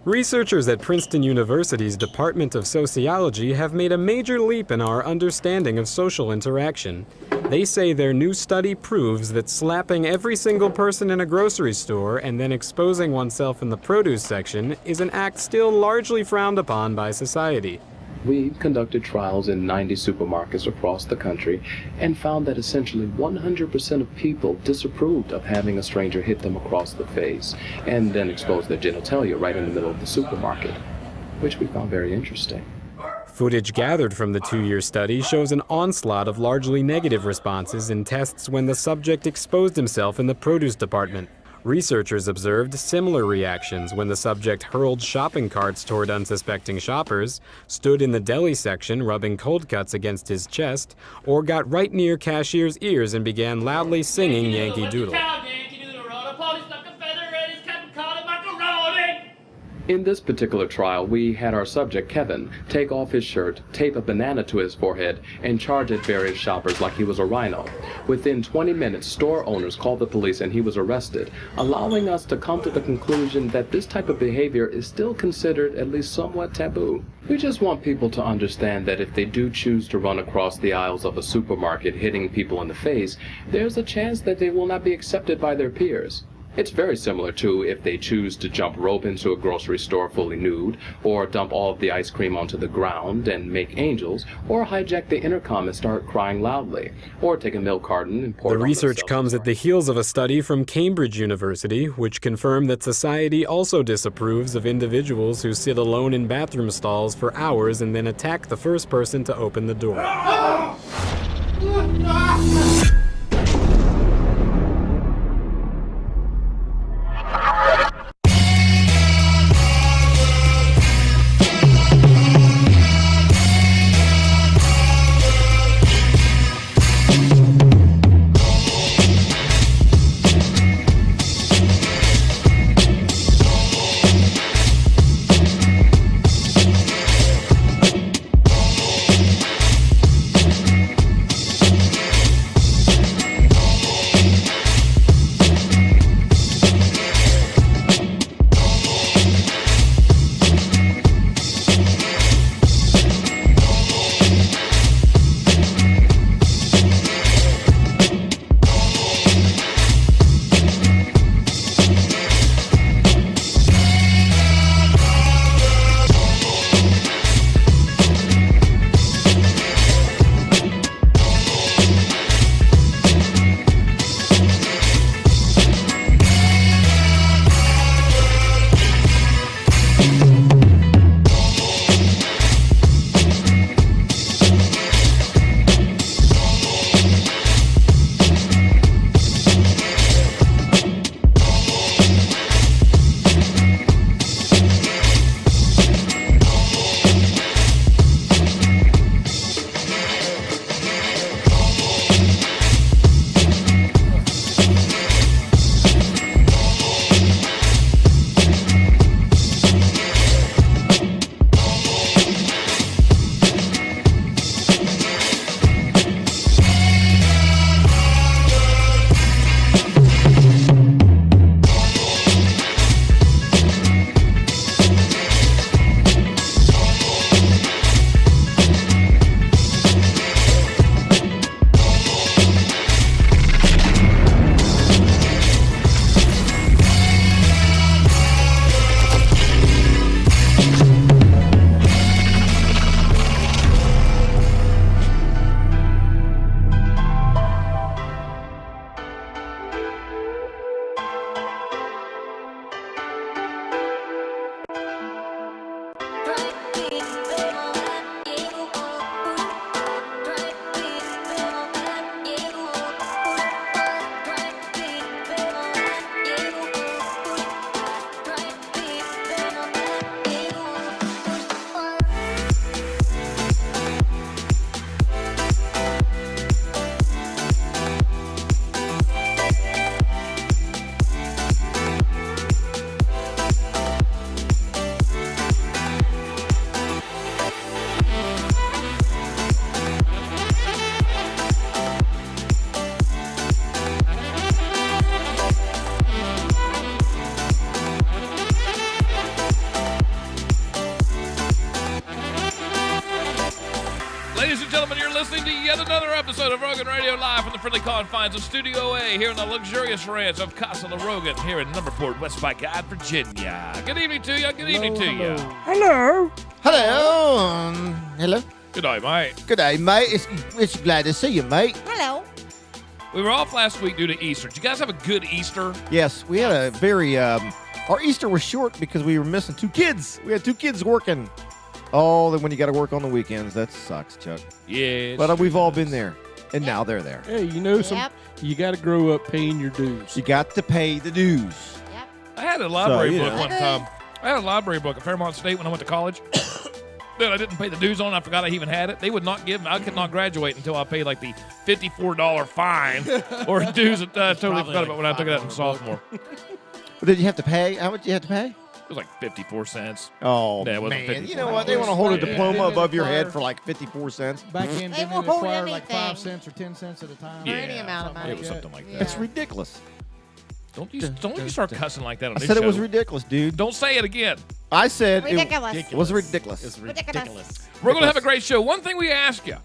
Researchers at Princeton University's Department of Sociology have made a major leap in our understanding of social interaction. They say their new study proves that slapping every single person in a grocery store and then exposing oneself in the produce section is an act still largely frowned upon by society. We conducted trials in 90 supermarkets across the country and found that essentially 100% of people disapproved of having a stranger hit them across the face and then expose their genitalia right in the middle of the supermarket, which we found very interesting. Footage gathered from the 2-year study shows an onslaught of largely negative responses in tests when the subject exposed himself in the produce department. Researchers observed similar reactions when the subject hurled shopping carts toward unsuspecting shoppers, stood in the deli section rubbing cold cuts against his chest, or got right near cashiers' ears and began loudly singing Yankee Doodle. In this particular trial, we had our subject, Kevin, take off his shirt, tape a banana to his forehead, and charge at various shoppers like he was a rhino. Within 20 minutes, store owners called the police and he was arrested, allowing us to come to the conclusion that this type of behavior is still considered at least somewhat taboo. We just want people to understand that if they do choose to run across the aisles of a supermarket hitting people in the face, there's a chance that they will not be accepted by their peers. It's very similar to if they choose to jump rope into a grocery store fully nude, or dump all of the ice cream onto the ground and make angels, or hijack the intercom and start crying loudly, or take a milk carton and pour it on themselves. The research comes at the heels of a study from Cambridge University, which confirmed that society also disapproves of individuals who sit alone in bathroom stalls for hours and then attack the first person to open the door. episode of Rogan Radio live from the friendly confines of Studio A here in the luxurious ranch of Casa La Rogan here in Numberport, West by God, Virginia. Good evening to you. Good evening to you. Hello. Hello. Hello. Good night, mate. Good day, mate. It's glad to see you, mate. Hello. We were off last week due to Easter. Did you guys have a good Easter? Yes, we had a very, our Easter was short because we were missing 2 kids. We had 2 kids working. Oh, then when you got to work on the weekends, that sucks, Chuck. Yeah. But we've all been there, and now they're there. Hey, you know, you got to grow up paying your dues. You got to pay the dues. Yep. I had a library book know. one time. I had a library book at Fairmont State when I went to college. That I didn't pay the dues on. I forgot I even had it. They would not give me. I could not graduate until I paid like the $54 fine or dues that I totally forgot about when I took it out in sophomore. Did you have to pay? How much did you have to pay? It was like 54 cents. Oh, Yeah, it wasn't man. 54. You know what? They want to hold a Yeah. diploma above your head Require- for like 54 cents. Back in, They didn't won't it hold require like anything. 5 cents or 10 cents at a time? Yeah. Any amount of money. It was something like Yeah. that. It's ridiculous. Don't you start cussing like that on I this said show. it was ridiculous, dude. Don't say it again. I said Ridiculous. it was ridiculous. It's Ridiculous. ridiculous. We're going to have a great show. One thing we ask you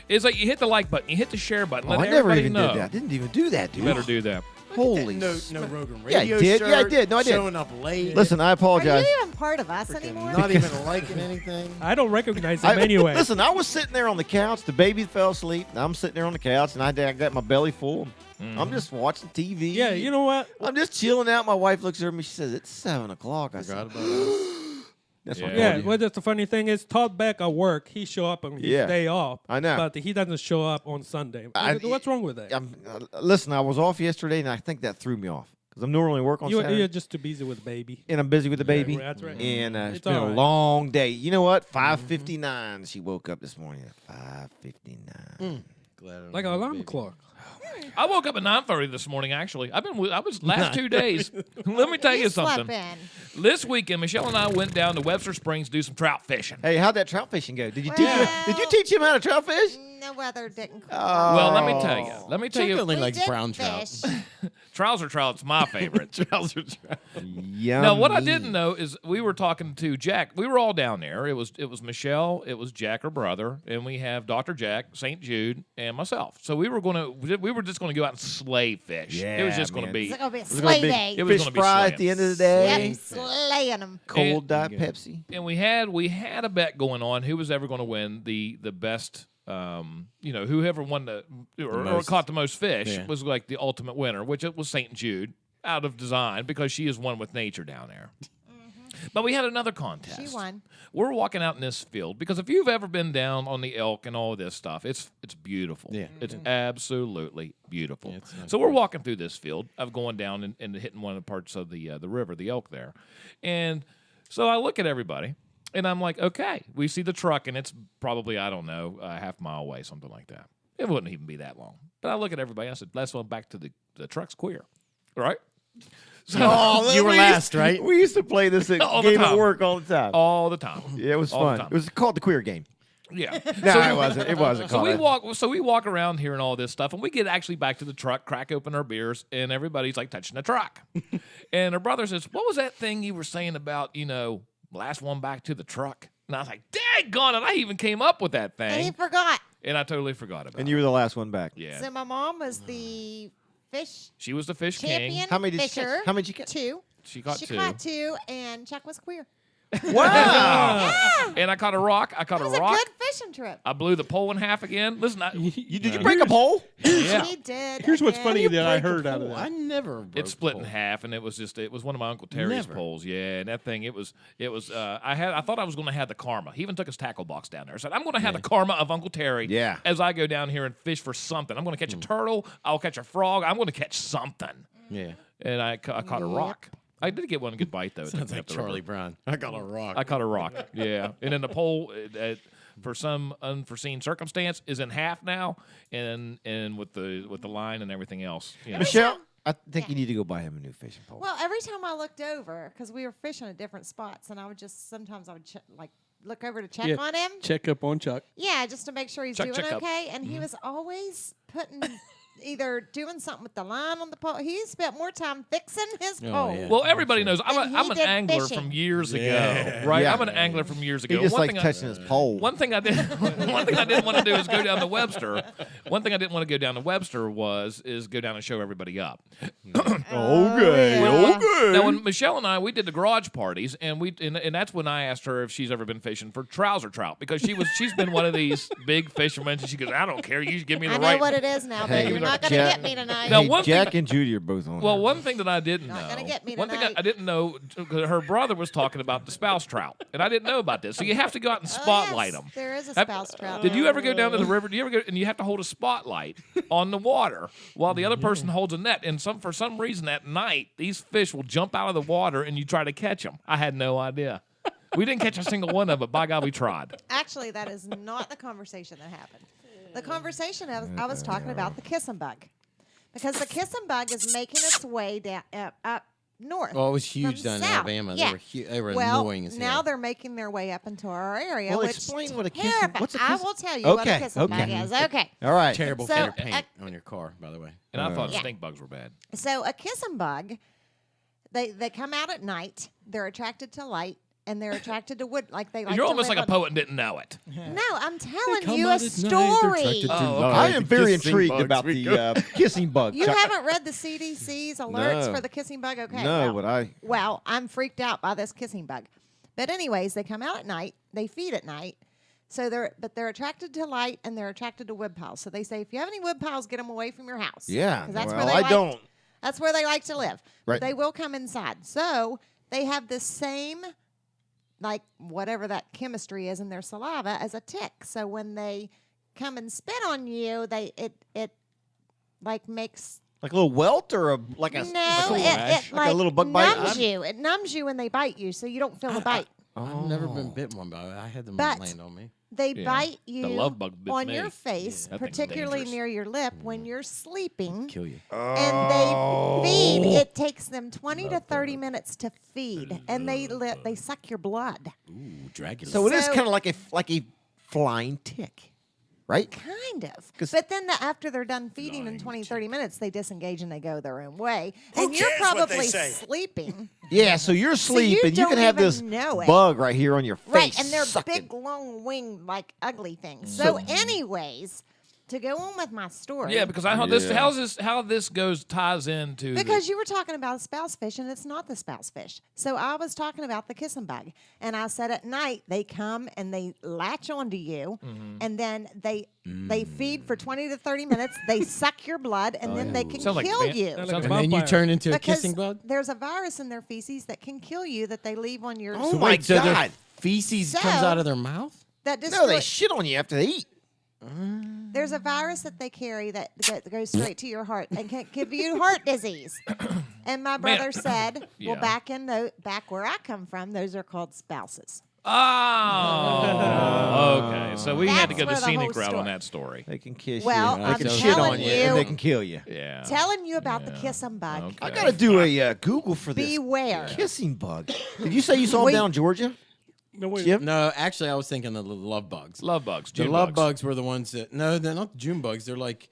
is that you hit the like button, you hit the share button. Oh, Let I never everybody even know. did that. I didn't even do that, You dude. better do that. Holy No smokes. Rogan Yeah, I Radio did. shirt. Yeah, I did. No, I did. Showing up late. Listen, I Are apologize. you even part of us anymore? Not even liking anything. I don't recognize him anyway. Listen, I was sitting there on the couch. The baby fell asleep. And I'm sitting there on the couch, and I got my belly full. I'm just watching TV. Yeah, you know what? I'm just chilling out. My wife looks at me. She says, "It's 7 o'clock." I said, Forgot about us. "That's what I Yeah, called you." well, that's the funny thing is Todd Beck at work, he show up on his Yeah. day off. I know. But he doesn't show up on Sunday. What's wrong with that? Listen, I was off yesterday, and I think that threw me off because I'm normally work on Saturday, You're just too busy with baby. and I'm busy with the baby. That's right. And it's It's been all a right. long day. You know what? 5:59. She woke up this morning at 5:59. Glad I don't Like an have a alarm baby. clock. I woke up at 9:30 this morning, actually. I was last 2 days. Let me tell you slept something. in. This weekend, Michelle and I went down to Webster Springs to do some trout fishing. Hey, how'd that trout fishing go? Did you Well- teach him how to trout fish? No weather didn't. Well, let me tell you. Let me tell Chuck you. only We likes did brown trout. fish. Trouser trout's my favorite. Trouser trout. Yummy. Now, what I didn't know is we were talking to Jack. We were all down there. It was Michelle, it was Jack, her brother, and we have Dr. Jack, St. Jude, and myself. So we were just gonna go out and slay fish. It was Yeah, just gonna man. be It's going to be a It's gonna sleigh be day. it was fish gonna be fry slaying. at the end of the day. Yep, slaying them. Cold And- Diet Pepsi. And we had a bet going on who was ever going to win the best. Whoever won or caught the most fish Yeah. was like the ultimate winner, which it was St. Jude out of design because she is one with nature down there. But we had another contest. She won. We're walking out in this field because if you've ever been down on the elk and all of this stuff, it's beautiful. Yeah. It's absolutely beautiful. Yeah, it's nice. So we're walking through this field. I'm going down and hitting one of the parts of the river, the elk there, and so I look at everybody and I'm like, okay, we see the truck and it's probably I don't know a half mile away, something like that. It wouldn't even be that long. But I look at everybody. And I said, let's go back to the truck's queer, right? So, You were last, right? We used to play this at All the game at time. work all the time. all the time. Yeah, it was all the fun. time. It was called the queer game. Yeah. No, it wasn't. It wasn't So called that. we walk around here and all this stuff, and we get actually back to the truck, crack open our beers, and everybody's like touching the truck. And her brother says, "What was that thing you were saying about last one back to the truck?" And I was like, "Daggone it! I even came up with that And he thing, forgot. and I totally forgot about And it." you were the last one back. Yeah, So my mom was the fish she was the fish champion. king. How many did you fisher. catch? How many did you catch? 2. She caught She two, caught 2, and Chuck was queer. Wow. Yeah. and I caught a rock. I caught It a was a rock. good fishing trip. I blew the pole in half again. Listen, Did you break a pole? yeah. He did. Here's what's again. funny that I Break a heard out of pole. that. I never broke It split in pole. half, and it was one of my Uncle Terry's Never. poles. Yeah, and that thing, it was. I thought I was going to have the karma. He even took his tackle box down there. I said, I'm going to have the karma of Uncle Terry. Yeah. As I go down here and fish for something, I'm going to catch a turtle. I'll catch a frog. I'm going to catch something. Yeah. And I caught a rock. I did get one good bite though. It took Sounds me like up the river. Charlie Brown. I got a rock. I caught a rock. Yeah, and then the pole, for some unforeseen circumstance, is in half now, and with the line and everything else. You know. Michelle, I think you need to go buy him a new fishing pole. Well, every time I looked over, because we were fishing at different spots, and I would sometimes look over to check Yeah. on him. Check up on Chuck. Yeah, just to make sure he's Check doing up. okay. And he was always putting either doing something with the line on the pole. He spent more time fixing his Oh, pole. yeah. Well, everybody knows I'm And he an did angler fishing. from years ago, Yeah. right? Yeah. I'm an angler from years ago. He just One likes thing touching his pole. One thing I didn't want to do is go down to Webster. One thing I didn't want to go down to Webster is go down and show everybody up. Okay, yeah. okay. Now, when Michelle and I did the garage parties, and that's when I asked her if she's ever been fishing for trouser trout because she's been one of these big fishermen, and she goes, I don't care, you just give me the I know right. what it is now, Hey, but you're not going to Jack- get me tonight. Now, Hey, one thing Jack and Judy are both on. Well, that. one thing that I didn't Not know. gonna get me one thing tonight. I didn't know, 'cause her brother was talking about the spouse trout, and I didn't know about this. So you have to go out and Oh, spotlight yes, them. there is a spouse trout. Did you ever go down to the river? Do you ever go and you have to hold a spotlight on the water while the other person holds a net? And for some reason at night these fish will jump out of the water and you try to catch them. I had no idea. We didn't catch a single one of them, but by God, we tried. Actually, that is not the conversation that happened. The conversation I was talking about the kissing bug, because the kissing bug is making its way down up north. Oh, it was huge from down in south. Alabama. Yeah. They were Well, annoying as hell. now they're making their way up into our area. Well, which explain what a kissing- terrified- what's a I kiss- will tell you what a Okay, kissing bug okay. is. Okay. All right. terrible So, for your paint on your car, by the way. And I thought Yeah. stink bugs were bad. So a kissing bug, they come out at night. They're attracted to light. And they're attracted to wood, like they like. You're to almost live like a on- poet and didn't know it. No, I'm telling come you a out at night, they're story. attracted to Oh, light. I am very Kissing intrigued bugs, about we the go. kissing bug. You Chuck. haven't read the CDC's alerts No. for the kissing bug? Okay. No, well, but I. Well, I'm freaked out by this kissing bug. But anyways, they come out at night. They feed at night. So they're attracted to light and they're attracted to wood piles. So they say, if you have any wood piles, get them away from your house. Yeah. 'Cause that's Well, where they I like, don't. That's where they like to live. Right. But they will come inside. So they have the same, like whatever that chemistry is in their saliva as a tick. So when they come and spit on you, it like makes Like a little welt or like a. no, it Like a little bug bite? numbs you. It numbs you when they bite you, so you don't feel the bite. I've never been bit one, but I had them But- land on me. They Yeah. bite you The love bug bit on me. your face, That thing's particularly dangerous. near your lip when you're sleeping. Kill you. And they feed. It takes them 20 to 30 minutes to feed, and they suck your blood. Ooh, Dracula. So it is So- kind of like a flying tick, right? Kind of. 'Cause- But then after they're done feeding in 20, 30 minutes, they disengage and they go their own way. Who and you're cares what they probably say? sleeping. Yeah. So you're sleeping. You don't can have even this know it. bug right here on your face. Right, and they're sucking. big, long winged, like ugly things. So, anyways, to go on with my story. Yeah, because how this ties into Because you were talking about a spouse fish, and it's not the spouse fish. So I was talking about the kissing bug, and I said at night they come and they latch onto you, and then they feed for 20 to 30 minutes. They suck your blood, and then they can Sounds like kill van- you. Sounds like Sounds a And then you vampire. turn into a Because kissing bug? there's a virus in their feces that can kill you that they leave on your. Oh my so their God. feces So- comes out of their mouth? That No, destroy- they shit on you after they eat. There's a virus that they carry that goes straight to your heart and can give you heart disease. And my brother said, Yeah. well, back where I come from, those are called spouses. Oh, okay. So we had to That's go the where the scenic whole route on story- that story. They can kiss Well, you. I'm They can shit telling on you, you- and they can kill you. Yeah. Telling you about the kissing bug. Okay. I gotta do a Google for this Beware. kissing bug. Did you say you saw Wait. him down in Georgia? No, wait. Jim? No, actually, I was thinking of the love bugs. Love bugs. The June love bugs were the ones that. No, they're not the June bugs. They're like.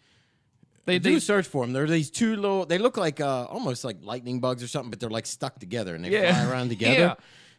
They do do. search for them. They're these two little. They look like almost like lightning bugs or something, but they're like stuck together and they Yeah. fly around together. Yeah.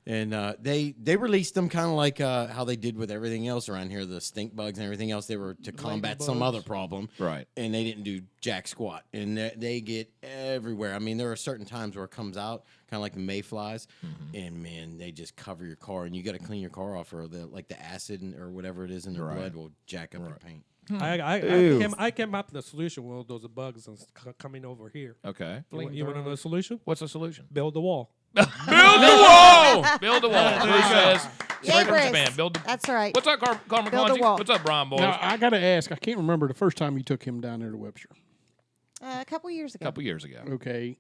And they released them kind of like how they did with everything else around here, the stink bugs and everything else. They were to combat some other problem, Right. And they didn't do jack squat, and they get everywhere. I mean, there are certain times where it comes out, kind of like the mayflies, and man, they just cover your car, and you got to clean your car off, or the acid or whatever it is in the blood will jack up your paint. I came up with a solution with those bugs and coming over here. Okay. You want to know the solution? What's the solution? Build a wall. Build the wall. Build the wall. Bruce says. Yay, Straight from Bruce. Japan. Build the. That's right. What's up, Carmen Build a Conchi? wall. What's up, Brian boys? Now, I got to ask, I can't remember the first time you took him down there to Webster. A couple years A ago. couple years ago. Okay.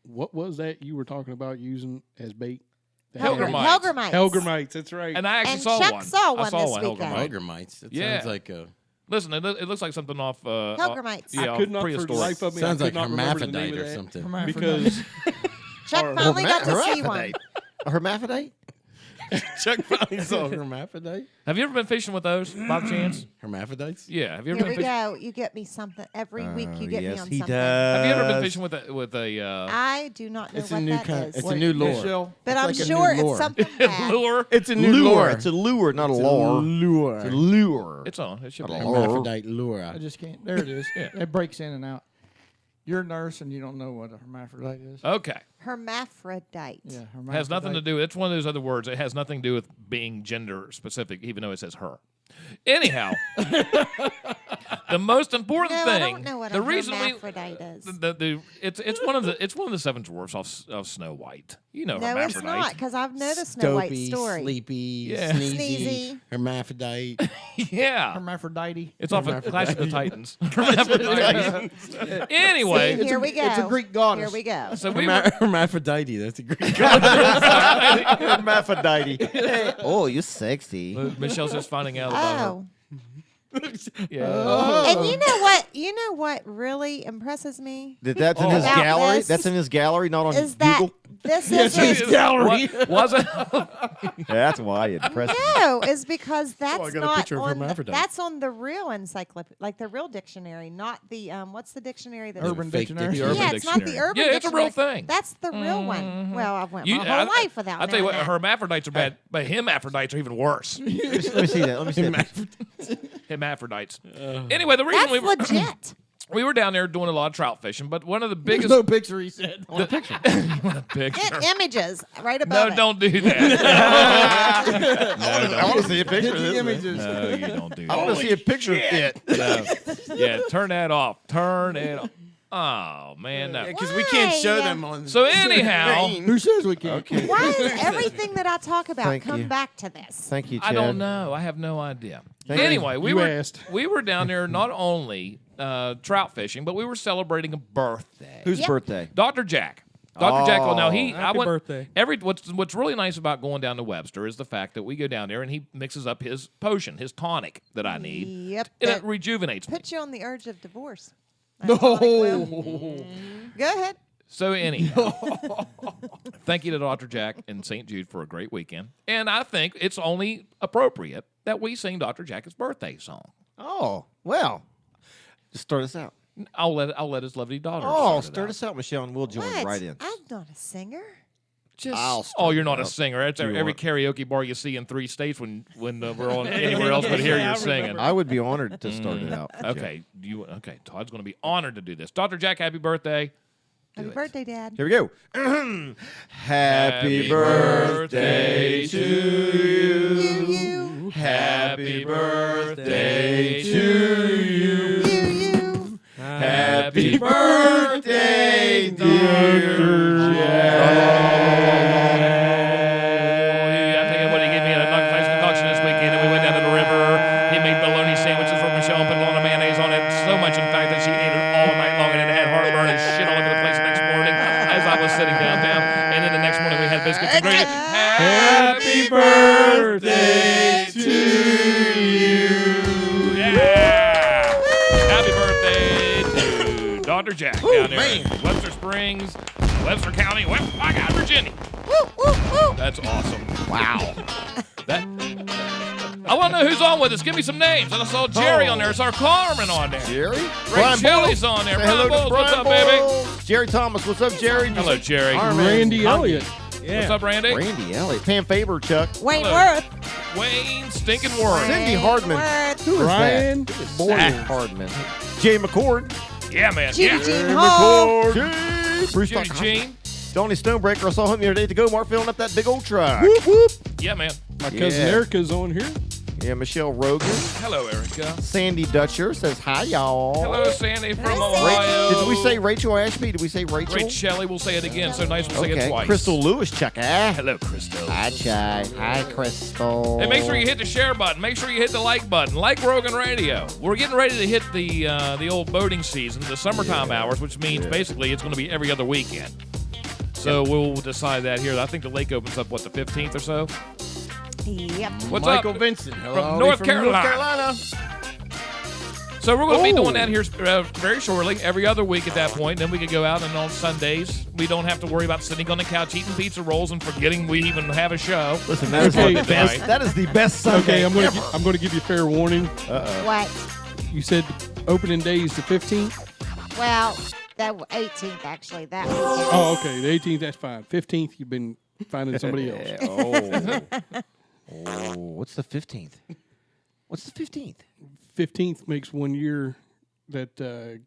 What was that you were talking about using as bait? Helgramites. Helgramites. Helgramites, that's right. And I actually And saw Chuck one. saw I one saw this one. weekend. Helgramite. Tiger That Yeah. sounds like a. Listen, it looks like something off. Helgramites. Yeah, I could not for the prehistoric. life of me. Sounds I like could not remember the name hermaphrodite of or that something. because Chuck finally got to see one. A hermaphrodite? Chuck finally saw hermaphrodite. Have you ever been fishing with those, by chance? Hermaphrodites? Yeah. Have you ever Here been we fishing? go. You get me something every week. You get me yes, on he something. does. Have you ever been fishing with a I do not know It's what a new that kind. is. It's a new lure. Michelle, But It's I'm like a new sure it's lure. something bad. lure? It's a new lure. lure. It's a lure, not a It's lure. lure. It's a lure. It's on. It should be. Hermaphrodite lure. I just can't. There it is. Yeah. It breaks in and out. You're a nurse and you don't know what a hermaphrodite is. Okay. Hermaphrodite. Yeah, Has nothing to hermaphrodite. do. It's one of those other words. It has nothing to do with being gender specific, even though it says her. Anyhow, the most important No, thing. I don't know what the a reason hermaphrodite is. it's one of the seven dwarfs of Snow White. You know, No, it's hermaphrodite. not, because I've know the Snow White Stopey, story. sleepy, Yeah. sneezy, Sneezy. hermaphrodite. Yeah, Hermaphrodite. it's off of Clash of the Titans. Hermaphrodite. Anyway, See, here we go. It's a Greek goddess. Here we go. so we were. Hermaphrodite. That's a great. Hermaphrodite. Oh, you're sexy. Michelle's just finding out about her. Oh. Yeah. And you know what? You know what really impresses me That's in his About gallery. this That's in his gallery, not on is that Google. this is Gallery. Was it? Yeah, that's why it impressed me. no, is because that's I got a not picture of on hermaphrodite. that's on the real encyclopedia, like the real dictionary, not the what's the dictionary that's Urban Fake Dictionary. The Urban yeah, it's not the Dictionary. urban. Yeah, it's a real Dictionary. thing. That's the real one. Well, I've went You- my whole life without. I'll tell you what, knowing that. hermaphrodites are bad, but hermaphrodites are even worse. Let me see that. Let me see that. Hermaphrodites. Anyway, the reason That's legit. we were down there doing a lot of trout fishing, but one of the There's biggest no picture, he said. picture. Get images right No, above it. don't do that. I want to see a picture of The this. images. No, you don't do I want that. to see a picture of it. No. Yeah, turn that off. Turn it off. Oh man, no. Because we can't show Why? them on. So anyhow, Who says we can't? Okay. Why does everything that I talk about Thank come you. back to this? Thank you, Chad. I don't know. I have no idea. Thank you. Anyway, You asked. we were down there not only trout fishing, but we were celebrating a birthday. Whose Yep. birthday? Dr. Jack. Dr. Jack. Now I Happy went birthday. What's really nice about going down to Webster is the fact that we go down there and he mixes up his potion, his tonic that I need, Yep. and That it rejuvenates me. puts you on the urge of divorce. No. Go ahead. So anyhow, thank you to Dr. Jack and St. Jude for a great weekend, and I think it's only appropriate that we sing Dr. Jack's birthday song. Oh, well. Just start us out. I'll let his lovely daughter. Oh, start it start out. us out, Michelle, and we'll join What? right in. I'm not a singer. Just, I'll start oh, you're it not a out. singer. That's You every are. karaoke bar you see in 3 states when we're on anywhere else but here Yeah, I you're singing. remember. I would be honored to start it out. Okay, okay. Todd's going to be honored to do this. Dr. Jack, happy birthday. Happy birthday, Dad. Here we go. Happy birthday to you. You. Happy birthday to you. You. Happy birthday, dear I tell you what, he gave me a nice concoction this weekend, and we went down to the river. He made bologna sandwiches for Michelle and put a lot of mayonnaise on it. So much, in fact, that she ate it all night long, and it had heartburn and shit all over the place the next morning as I was sitting downtown. And then the next morning we had biscuits and gravy. Happy birthday to you. Yeah. Happy birthday to Dr. Jack down there in Webster Springs, Webster County, Virginia. That's awesome. Wow. I want to know who's on with us. Give me some names. And I saw Jerry on there. It's our Carmen on there. Jerry? Ray Shelley's on there. Say Brian hello Bowles, to what's Brian up, baby? Bowles. Jerry Thomas, what's up, Jerry? Hello, Jerry. Randy Elliott. What's up, Randy? Randy Elliott. Pam Faber, Chuck. Wayne Hello. Worth. Wayne Stinking Worth. Cindy Hardman. Worth. Who is Brian that? Who is Boyer. that? Hardman. Jay McCord. Yeah, man. Judy Yeah. Jean Hall. Jay. Bruce Judy Tucker. Jean. Donnie Stonebreaker. I saw him the other day at the Go Mart filling up that big old truck. Yeah, man. My cousin Yeah. Erica's on here. Yeah, Michelle Rogan. Hello, Erica. Sandy Dutcher says hi, y'all. Hello, Sandy from Hello, Ohio. Did we say Rachel Ashby? Did we say Rachel? Rach Shelley, we'll say it again. So nice we'll say it Okay. twice. Crystal Lewis, Chuck. Hello, Crystal. Hi, Chai. Hi, Crystal. Hey, make sure you hit the share button. Make sure you hit the like button. Like Rogan Radio. We're getting ready to hit the old boating season, the summertime hours, which means basically it's going to be every other weekend. So we'll decide that here. I think the lake opens up, what, the 15th or so? Yep. What's Michael up? Vincent. Hello, North Carolina. North Carolina. So we're going to be doing that here very shortly, every other week at that point. Then we could go out, and on Sundays, we don't have to worry about sitting on the couch eating pizza rolls and forgetting we even have a show. Listen, that is the best. That is the best Sunday. Okay, I'm going to give you fair warning. What? You said opening day is the 15th. Well, that 18th actually. That was Oh, okay. The 18th, that's fine. 15th, you've been finding somebody else. What's the 15th? What's the 15th? 15th makes 1 year that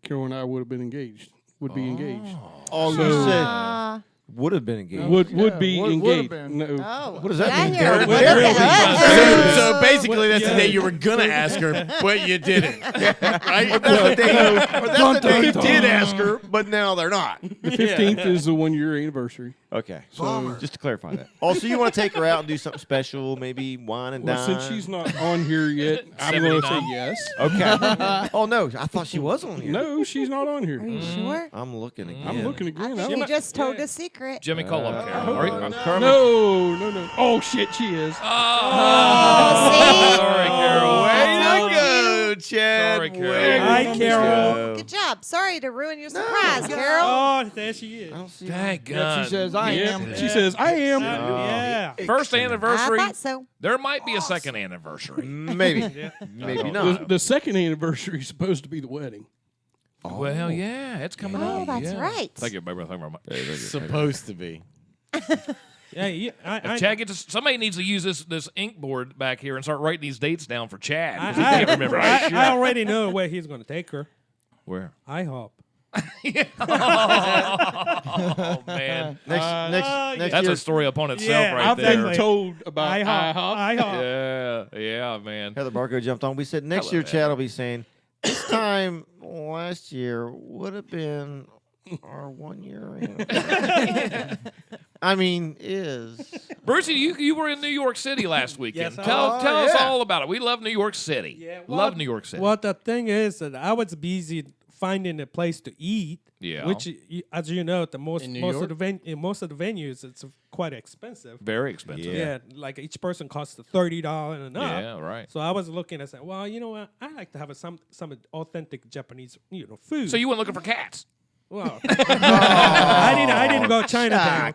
Carol and I would have been engaged. Would be engaged. Oh, So- you said would have been engaged. Would be would- engaged. would've been. No. Oh. What does that I mean, hear Derek? it. So basically, that's the day you were gonna ask her, but you didn't. Right? Or that's the day you did ask her, but now they're not. The 15th is the 1 year anniversary. Okay, so just to clarify that. Also, you want to take her out and do something special, maybe wine and Well, dine? since she's not on here yet, I'm going to say 79. yes. Okay. Oh, no, I thought she was on here. No, she's not on here. Are you sure? I'm looking again. I'm looking I again. think you just told a secret. Jimmy, call up Carol. Are you- No. Oh, shit, she is. Oh, Sorry, Carol. Way to go, Chad. Sorry, Carol. Way Hi, to Carol. go. Good job. Sorry to ruin your surprise, Carol. Oh, there she is. I don't see Thank Yep, God. she says, I am. She says, I am. Yeah. First I anniversary. thought so. There might be a second anniversary. Maybe. Maybe not. The second anniversary is supposed to be the wedding. Well, yeah, it's coming Oh, up. that's yeah. right. Thank you, baby. Thank you very much. Supposed to be. Yeah, I Chad, somebody needs to use this ink board back here and start writing these dates down for Chad. 'cause he I can't remember. I already know where he's going to take her. Where? IHOP. Oh man, Next that's year. a story upon itself Yeah, right I've there. been told about IHOP. IHOP. IHOP. Yeah, man. Heather Barco jumped on. We said next year Chad will be saying, this time last year would have been our 1 year anniversary. I mean, is. Brucey, you were in New York City last weekend. Yes, I tell was. tell us all about it. We love New York City. Yeah, love New York City. Well, the thing is that I was busy finding a place to eat. Yeah. Which, as you know, most In New most York? of the most of the venues, it's quite expensive. Very expensive. Yeah, like each person costs $30 and up. Yeah, right. So I was looking and said, well, you know what? I like to have some authentic Japanese, food. So you went looking for cats. Well, I didn't go Chinatown.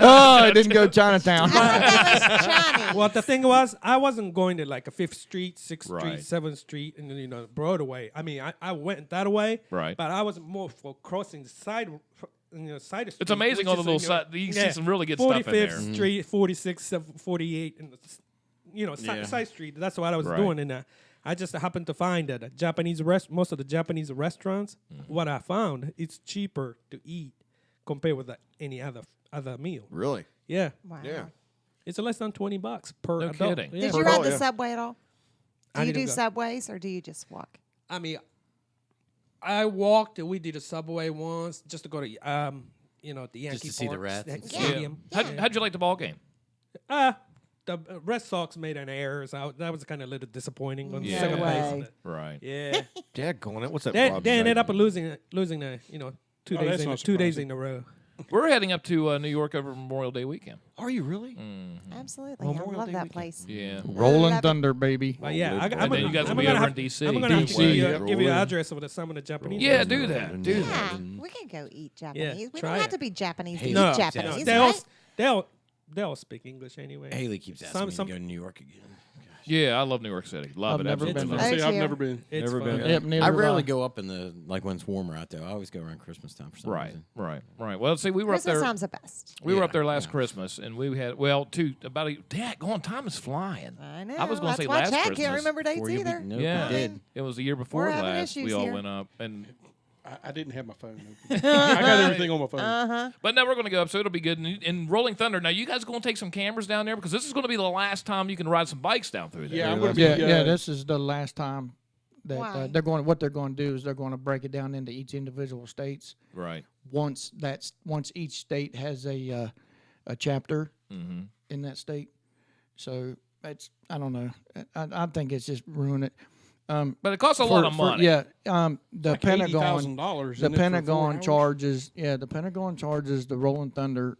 Oh, I didn't go Chinatown. I thought that was Johnny. Well, the thing was, I wasn't going to like a 5th Street, 6th Right. Street, 7th Street, and then, Broadway. I mean, I went that way, Right. but I was more for crossing the side side of It's amazing all the little side. You can see some really good stuff in there. 45th Street, 46th, 48, and side street. That's what I was Right. doing. And I just happened to find that most of the Japanese restaurants, what I found, it's cheaper to eat compared with any other meal. Really? Yeah, Wow. Yeah. it's less than $20 per No adult. kidding. Yeah. Did Per you ride adult, the yeah. subway at all? I Do you didn't do go. subways or do you just walk? I mean, I walked and we did a subway once just to go to the Yankee to see the Park rats and stuff. Stadium. How'd you like the ball game? The Red Sox made an error, so that was kind of a little disappointing on the Yeah. second No base. way. Right. Yeah, Daggone it. What's that? they Rob ended saying? up losing the 2 Oh, that's days not 2 days surprising. in a row. We're heading up to New York over Memorial Day weekend. Are you really? Absolutely. Memorial I love Day that weekend. place. Yeah. Rolling Love it. Thunder, baby. But yeah, And then you guys will be gonna over have, in DC. I'm gonna have to DC. give you the address of some of the Japanese. Yeah, restaurants. do that. Do that. Yeah, we can go eat Japanese. We try don't have it. to be Japanese to Hey, eat no, Japanese, They'll speak English anyway. Haley keeps asking me to go to New York again. Yeah, I love New York City. Love I've it. never Absolutely. been love it. there. It's See, I've here. never been. It's Never fun. been. Yep, neither I have rarely go up when it's warmer out there. I always go around Christmas time for some Right, reason. right. Well, see, we were Christmas up there. time's the best. We were up there last Christmas, and we had time is flying. I know. I was going That's to say why last Chad Christmas. can't remember dates Before you either. nope, Yeah, you did. it was the year before We're having last. We issues all here. went up, and I didn't have my phone. Open. I got everything on my phone. but now we're going to go up, so it'll be good. And Rolling Thunder. Now, you guys going to take some cameras down there because this is going to be the last time you can ride some bikes down through there. Yeah, I'm gonna be. Yeah, this is the last time that Why? what they're going to do is they're going to break it down into each individual states. Right. Once each state has a chapter in that state, so I don't know. I think it's just ruin it. But it costs a lot of money. The Like Pentagon. $80,000. The Pentagon charges. Yeah, the Pentagon charges the Rolling Thunder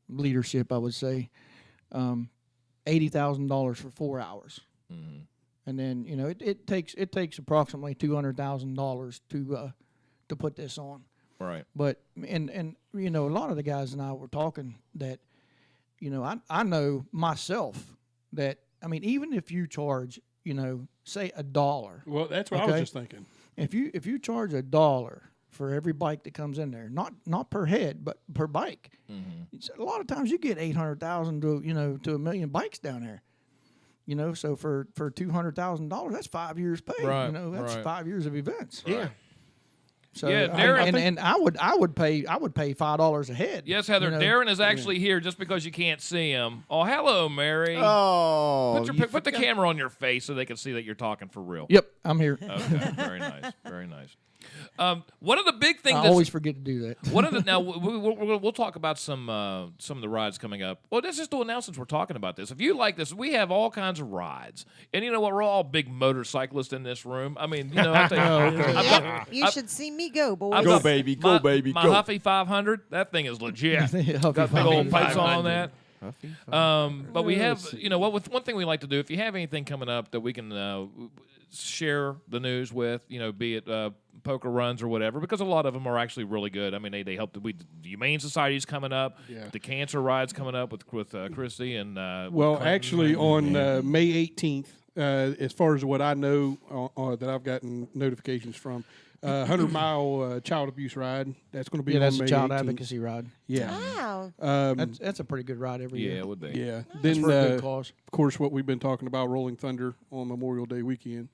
leadership. I would say $80,000 for 4 hours. and then it takes approximately $200,000 to put this on. Right. But and a lot of the guys and I were talking that I know myself that even if you charge say $1. Well, that's what I was just thinking. If you charge $1 for every bike that comes in there, not per head, but per bike, a lot of times you get 800,000 to to 1 million bikes down there. So for $200,000, that's 5 years pay. Right, That's right. 5 years of events. Right. So Yeah, Darren, and I would pay $5 a head. Yes, Heather. Darren is actually here just because you can't see him. Oh, hello, Mary. Oh, Put the camera on your face so they can see that you're talking for real. Yep, I'm here. Okay, very nice, very nice. One of the big things. I always forget to do that. One of the now we'll talk about some of the rides coming up. Well, let's just do announce since we're talking about this. If you like this, we have all kinds of rides, and you know what? We're all big motorcyclists in this room. I mean, I think You should see me go, boys. I've Go, got baby, my, go, baby, My go. Huffy 500, that thing is legit. Huffy Got big old pipes on 500. that. But we have, with one thing we like to do. If you have anything coming up that we can share the news with, be it poker runs or whatever, because a lot of them are actually really good. I mean, they help. The Humane Society's coming up. Yeah. The cancer ride's coming up with Christy and. Well, with Clinton. actually, on May 18th, as far as what I know that I've gotten notifications from, 100-mile child abuse ride. That's going to be on that's May a child 18th. advocacy ride. Yeah. Wow. That's a pretty good ride every Yeah, year. it would be. Yeah. That's Then, for a good cause. of course, what we've been talking about, Rolling Thunder on Memorial Day weekend.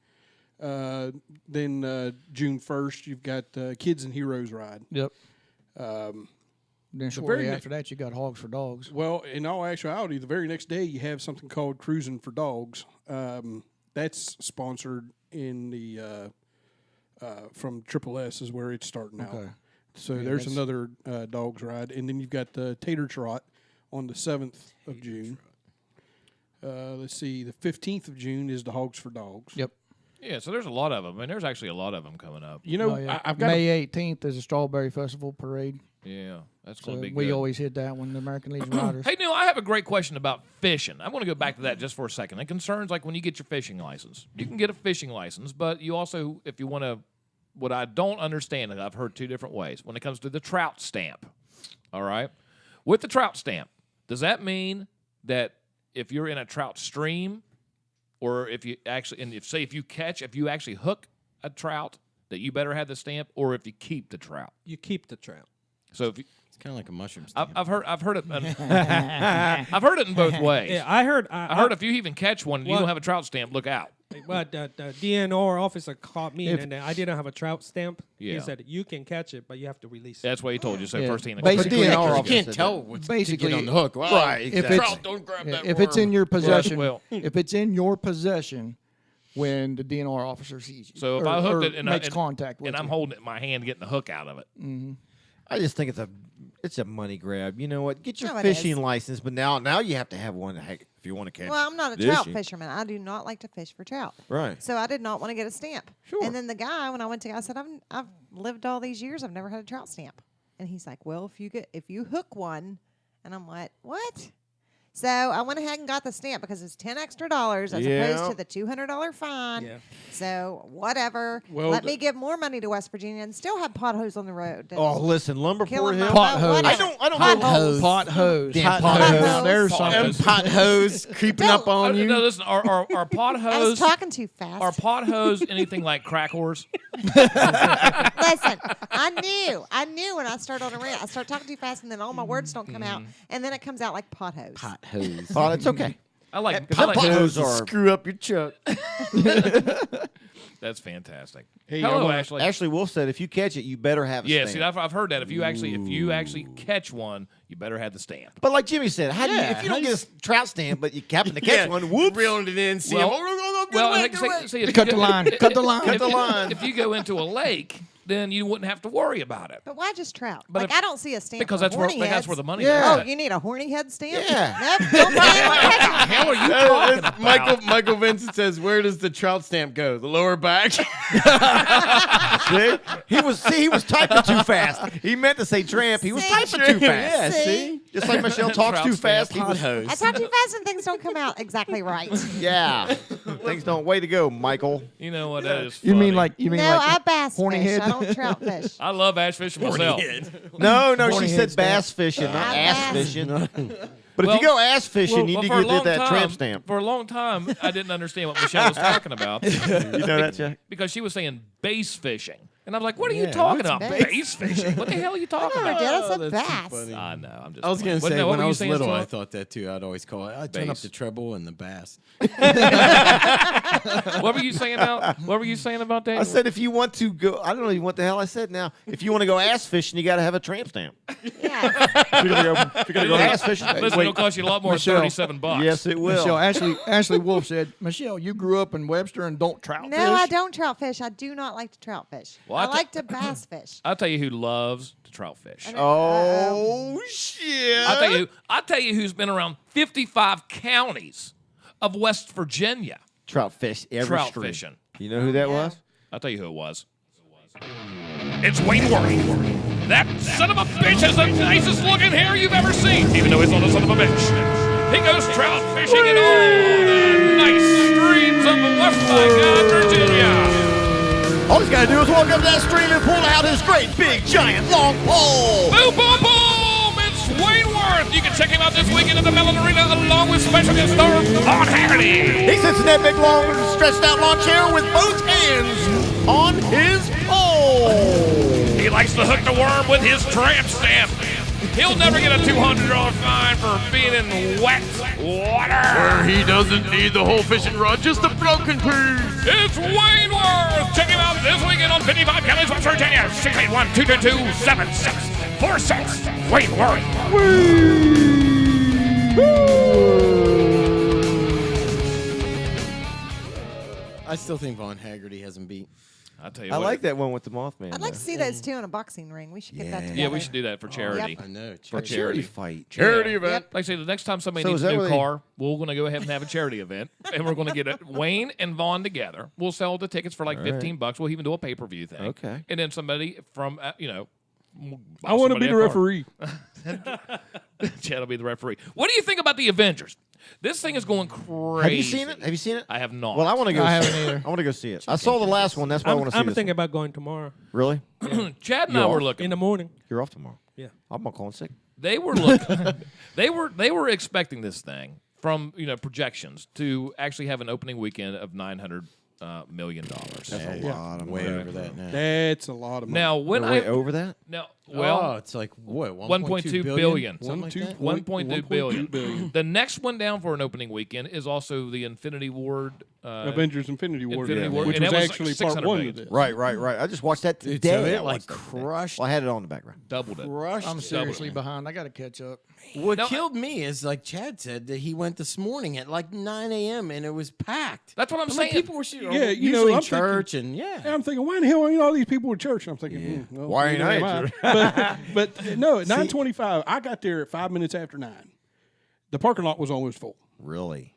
Then June 1st, you've got Kids and Heroes ride. Yep. Um, Then very shortly ne- after that, you got Hogs for Dogs. Well, in all actuality, the very next day you have something called Cruising for Dogs. That's sponsored in the from Triple S is where it's starting out. Okay. So Yeah, there's that's- another dogs ride, and then you've got the Tater Trot on the 7th of June. Let's see, the 15th of June is the Hogs for Dogs. Yep. Yeah, so there's a lot of them. I mean, there's actually a lot of them coming up. You know, Oh, yeah. I've got May 18th is a Strawberry Festival parade. Yeah, that's So going to be good. we always hit that one, the American Legion Riders. Hey, Neil, I have a great question about fishing. I want to go back to that just for a second. It concerns like when you get your fishing license. You can get a fishing license, but you also, if you want to, what I don't understand, and I've heard two different ways, when it comes to the trout stamp, all right? With the trout stamp, does that mean that if you're in a trout stream, or if you actually, and if you actually hook a trout, that you better have the stamp, or if you keep the trout? You keep the trout. So if you, It's kind of like a mushroom stamp. I've heard it. I've heard it in both ways. Yeah, I heard. I heard if you even catch one and you What? don't have a trout stamp, look out. But the DNR officer caught me, If- and I didn't have a trout stamp. Yeah. He said you can catch it, but you have to release it. That's what he told you. So Yeah. first thing, Basically, DNR you officer can't said tell what's Basically, to get on the hook. Well, right, If exactly. it's, trout, don't grab that if it's in worm. your possession, well- if it's in your possession when the DNR officer sees you, So if or- I hooked or it and makes and, contact with and I'm you. holding it in my hand, getting the hook out of it. I just think it's a money grab. You know what? Get your No, it fishing is. license, but now you have to have one. Heck, if you want to catch. Well, I'm not a this trout shit. fisherman. I do not like to fish for trout. Right. So I did not want to get a stamp. Sure. And then the guy, when I went to, I said, I've lived all these years. I've never had a trout stamp. And he's like, well, if you hook one, and I'm like, what? So I went ahead and got the stamp because it's $10 extra as Yeah. opposed to the $200 fine. Yeah. So whatever. Well, Let me give more money to West Virginia and still have potholes on the road. Oh, listen, lumber for Killing my him. Pot hose. whatever. I don't Potholes. Pot hose. Damn Pot pot hose. hose. There's Pot something. hose. pot hose creeping up on you. No, listen, are pot I was hose talking too fast. are pot hose anything like crack whores? Listen, I knew when I started on a rant. I start talking too fast, and then all my words don't come out, and then it comes out like pot hose. Pot hose. Oh, it's okay. I like Pot hose hose. will screw up your truck. That's fantastic. Hey, Hello, I wanna- Ashley. Ashley Wolf said, if you catch it, you better have a Yeah, stamp. see, I've heard that. If you actually catch one, you better have the stamp. But like Jimmy said, how do you, if you don't get a trout stamp, but you happen to catch one, whoops. Reeling it in, see Well- him. Well, see, if Cut you the go- line. Cut the line. Cut the line. If you go into a lake, then you wouldn't have to worry about it. But why just trout? But Like if- I don't see a stamp Because for that's where horny that's heads. where the money Yeah. is. Oh, you need a horny head stamp? Yeah. Nope, don't say it. hell are you talking about? Michael Vincent says, where does the trout stamp go? The lower back? See? He was typing too fast. He meant to say tramp. He was See? typing too fast. Yeah, see? Just like Michelle talks Trout too stamp. fast. He was, I talk too fast and things don't come out exactly right. yeah. Things don't. Way to go, Michael. You know what? That is You mean funny. like No, I like bass horny fish. head? I don't trout fish. I love ash fishing myself. No, she Horny said head bass fishing, not Ah, ass bass. fishing. But Well- if you go ass fishing, you Well, need for a to long get that tramp time- stamp. For a long time, I didn't understand what Michelle was talking about You know that, Jack? because she was saying base fishing. And I'm like, what are you Yeah, talking what's about? base? Base fishing? What the hell are you talking I about? did. I said that's too bass. funny. I know. I'm just. I was playing. gonna say What when were I you was saying, little, Storm? I thought that too. I'd always call it. I'd turn up Bass. the treble and the bass. What were you saying about? What were you saying about that? I said if you want to go, I don't know what the hell I said now. If you want to go ass fishing, you got to have a tramp stamp. Yeah. If you're gonna go ass fishing, Listen, it'll cost you a lot more Michelle. than $37. yes, it will. Michelle, Ashley Wolf said, Michelle, you grew up in Webster and don't trout No, fish. I don't trout fish. I do not like to trout fish. Well, I I ta- like to bass fish. I'll tell you who loves to trout fish. Oh shit! I'll tell you who's been around 55 counties of West Virginia Trout fish every trout stream. fishing. You know who that was? I'll tell you who it was. It's Wayne Worth. That son of a bitch has the nicest looking hair you've ever seen, even though he's not a son of a bitch. He goes trout fishing in all the nice streams of West Virginia. All he's got to do is walk up that stream and pull out his great big giant long pole. Boom, boom, boom! It's Wayne Worth. You can check him out this weekend at the Mellon Arena along with special guest star on Haggerty. He sits in that big long stretched out lawn chair with both hands on his pole. He likes to hook the worm with his tramp stamp. He'll never get a $200 fine for being in wet water. He doesn't need the whole fishing rod, just a broken piece. It's Wayne Worth. Check him out this weekend on 55 Counties, West Virginia. 681-222-7646. Wayne Worth. I still think Von Haggerty hasn't beat. I'll tell you I what. like that one with the Mothman. I'd like to see those two in a boxing ring. We should get that together. Yeah, we should do that for charity. Yep. I know. For Charity. charity. fight. Charity event. Yep. Like I say, the next time somebody So needs is a that new where they- car, we're going to go ahead and have a charity event, and we're going to get Wayne and Vaughn together. We'll sell the tickets for like $15. We'll even do a pay-per-view thing. Okay. And then somebody from, I want to be the referee. Chad will be the referee. What do you think about the Avengers? This thing is going crazy. Have you seen it? Have you seen it? I have not. Well, I want to go. I see haven't it. either. I want to go see it. I saw the last one. That's why I want to see I'm this thinking one. about going tomorrow Really? Chad and I were looking. in the morning. You're off tomorrow. Yeah. I'm not calling sick. They were looking. they were expecting this thing from projections to actually have an opening weekend of $900 million. That's a lot of Way money. over that now. That's a lot of money. Now when They're way over that? Well, it's like what? 1.2 billion. Something like that? 1.2 billion. The next one down for an opening weekend is also the Infinity Ward. Avengers Infinity War, Infinity War, which and was that was actually like part 600 one million. of this. Right. I just watched that Dude, today. so it I like watched that today. crushed. Well, I had it on the background. Doubled it. Crushed. I'm seriously behind. I got to catch up. What No, killed me is like Chad said that he went this morning at like 9 a.m. and it was packed. That's what I'm Like, saying. people were Yeah, usually in I'm church thinking- and And I'm thinking, why in the hell ain't all these people at church? And I'm thinking, well, Why ain't neither I am at but no, at 9:25, I got there at 5 minutes after 9. The parking lot was almost full, Really?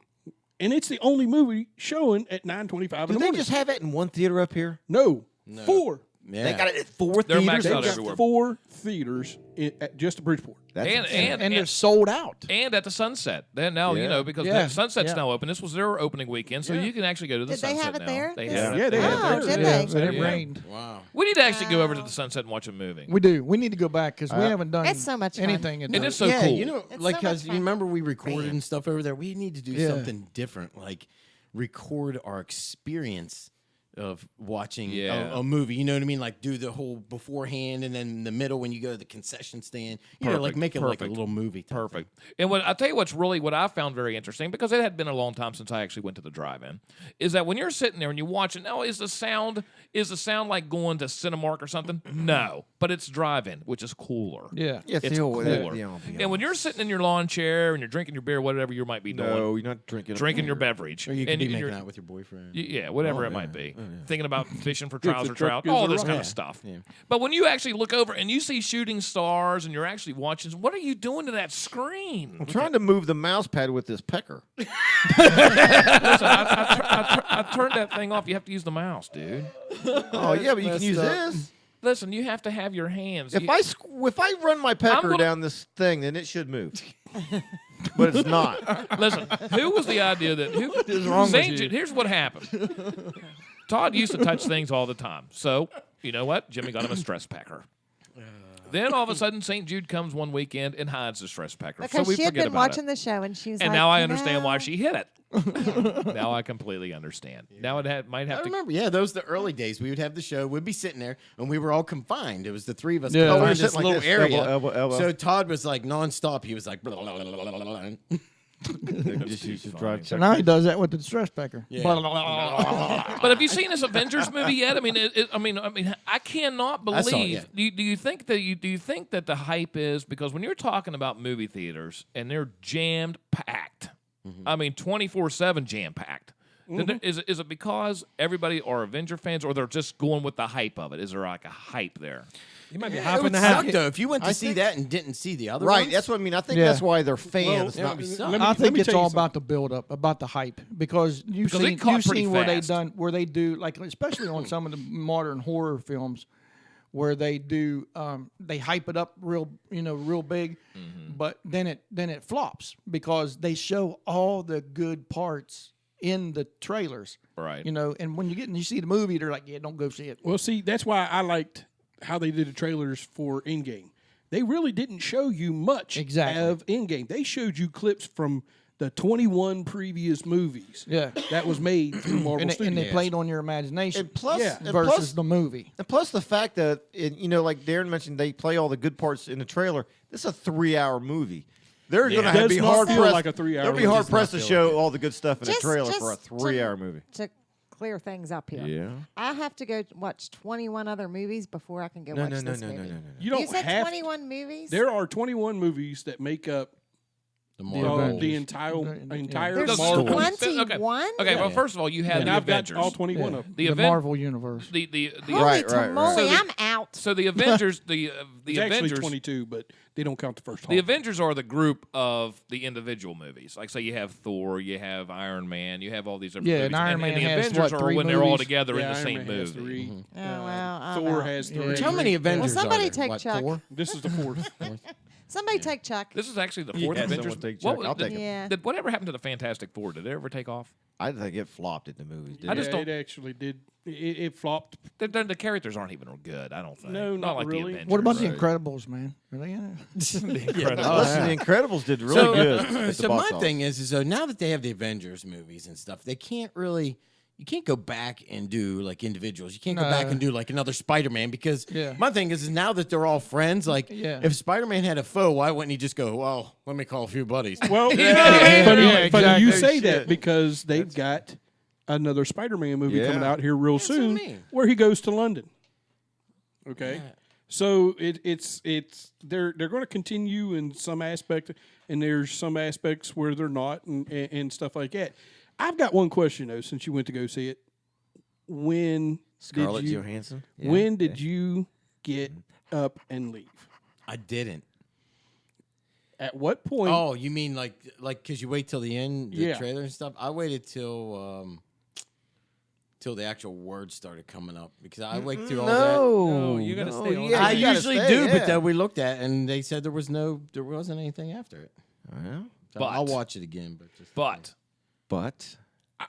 and it's the only movie showing at 9:25 in Do the they morning. just have it in one theater up here? No, 4. yeah. They got it at 4 They're theaters. maxed out They've got everywhere. 4 theaters at just Bridgeport. That's And insane. And they're sold out. and at the Sunset. Then now Yeah. because Yeah. the Sunset's Yeah. now open. This was their opening weekend, so you can actually go to the Did they Sunset have it now. there? They Yeah. have it. Yeah, they have had it Oh, theirs. did Yeah, they? but it Yeah. rained. Wow. We need to actually go over to the Sunset and watch a movie. We do. We need to go back because we haven't done It's so much fun. anything. And it's so yeah, cool. you know, It's like so much because you fun. remember we recorded and stuff over there. We need to do Yeah. something different, like record our experience of watching Yeah. a movie. You know what I mean? Like do the whole beforehand and then in the middle when you go to the concession stand. You know, like Perfect, make it like a perfect. little movie. type Perfect. And I'll tell you what I found very interesting, because it had been a long time since I actually went to the drive-in, is that when you're sitting there and you watch it, now is the sound like going to Cinemark or something? No, but it's drive-in, which is cooler. Yeah. Yeah, It's cooler. cooler. And when you're sitting in your lawn chair and you're drinking your beer, whatever you might be doing, No, you're not drinking. drinking your beverage, Or you could and be you're- making out with your boyfriend. yeah, whatever it might be. thinking about fishing for the trouser truck trout, is all a this rock. kind Yeah. of stuff. Yeah. But when you actually look over and you see shooting stars and you're actually watching, what are you doing to that screen? I'm trying to move the mouse pad with this pecker. Listen, I turned that thing off. You have to use the mouse, dude. Oh yeah, but you can messed use up. this. Listen, you have to have your hands. If I run my pecker gonna- down this thing, then it should move. But it's not. Listen, who was the idea that who is wrong with St. you? Jude? Here's what happened. Todd used to touch things all the time. So, you know what? Jimmy got him a stress packer. Then all of a sudden, St. Jude comes one weekend and hides the stress packer. Because so we she had forget been about watching it. the show and she was And like, now I "You understand why know." she hid it. Now I completely understand. Now it might have I to. remember, yeah, those the early days. We would have the show. We'd be sitting there, and we were all confined. It was the three of us Yeah. Oh, we were confined in this sitting like little this, area. elbow. So Todd was like nonstop. He was like, blah, blah, blah, blah, blah, blah, blah. Just use the drive So check. now he does that with the stress packer. Yeah. But have you seen this Avengers movie yet? I mean, I cannot I saw it, believe. Do you think that the hype is because when you're talking about movie theaters and they're jammed packed, I mean 24/7 jam packed. Is it because everybody are Avenger fans, or they're just going with the hype of it? Is there like a hype there? You might be It half would and half. suck though if you went to I see think- that and didn't see the other Right, ones. that's what I mean. I think Yeah. that's why they're fans. Well, not yeah, suck. let me- I think it's tell you all something. about the build up, about the hype, because Because it caught you've pretty seen where they fast. done where they do like especially on some of the modern horror films where they do they hype it up real big, but then it flops because they show all the good parts in the trailers, Right. and when you see the movie, they're like, yeah, don't go see it. Well, see, that's why I liked how they did the trailers for Endgame. They really didn't show you much Exactly. of Endgame. They showed you clips from the 21 previous movies Yeah. that was made through Marvel And Studios. they played on your imagination And plus, Yeah. and versus plus, the movie. and plus the fact that like Darren mentioned, they play all the good parts in the trailer. This is a 3-hour movie. They're It going does to be not hard feel pressed. like a 3-hour They'll be movie. hard Does not pressed to feel show all the good stuff in a Just- trailer for a just 3-hour movie. To clear things up here. Yeah. I have to go watch 21 other movies before I can go watch this movie. You don't You said have 21 movies? There are 21 movies that make up the the Marvel. entire There's Marvel. 21? Okay. Well, first of all, you had And the I've got Avengers. all 21 of them. The The Aven- Marvel universe. The Holy Right, right, right. tamale, So the- I'm out. So the Avengers, the It's actually Avengers, 22, but they don't count the first the half. Avengers are the group of the individual movies. Like, say you have Thor, you have Iron Man, you have all these different Yeah, movies. and Iron Man the has, Avengers what, are 3 when they're all movies? together in Yeah, the Iron same Man has movie. 3. Oh, well, I'm Thor out. has Yeah. 3. How many Avengers somebody are there? take What, Chuck. 4? This is the fourth. Somebody take Chuck. This is actually the fourth Yeah, Avengers. someone take What Chuck. was- I'll did, take him. Yeah. did whatever happened to the Fantastic Four? Did it ever take off? I think it flopped in the movies. I just don't- It actually did. It flopped. The characters aren't even good. I don't think. No, not like really. the Avengers. What about the Incredibles, man? Are they in it? Listen, the Incredibles did really So, good. at the so box my office. thing is so now that they have the Avengers movies and stuff, they can't really. You can't go back and do like individuals. You can't go back and do like another Spider-Man because Yeah. my thing is now that they're all friends. Like, Yeah. if Spider-Man had a foe, why wouldn't he just go? Well, let me call a few buddies. Well, Yeah, funny, yeah, funny you exactly. say Shit. that because they've got another Spider-Man movie Yeah. coming out here real That's what I soon mean. where he goes to London. Okay, so it's they're going to continue in some aspect, and there's some aspects where they're not, and stuff like that. I've got one question though, since you went to go see it. When Scarlett did you? Johansson. When did you get up and leave? I didn't. At what point? Oh, you mean like because you wait till the end, the Yeah. trailer and stuff? I waited till the actual words started coming up because I wait through all that. No, you gotta stay on yeah, I you gotta usually stay, do, yeah. but then we looked at it and they said there wasn't anything after it. Well, So But- I'll watch it again. But But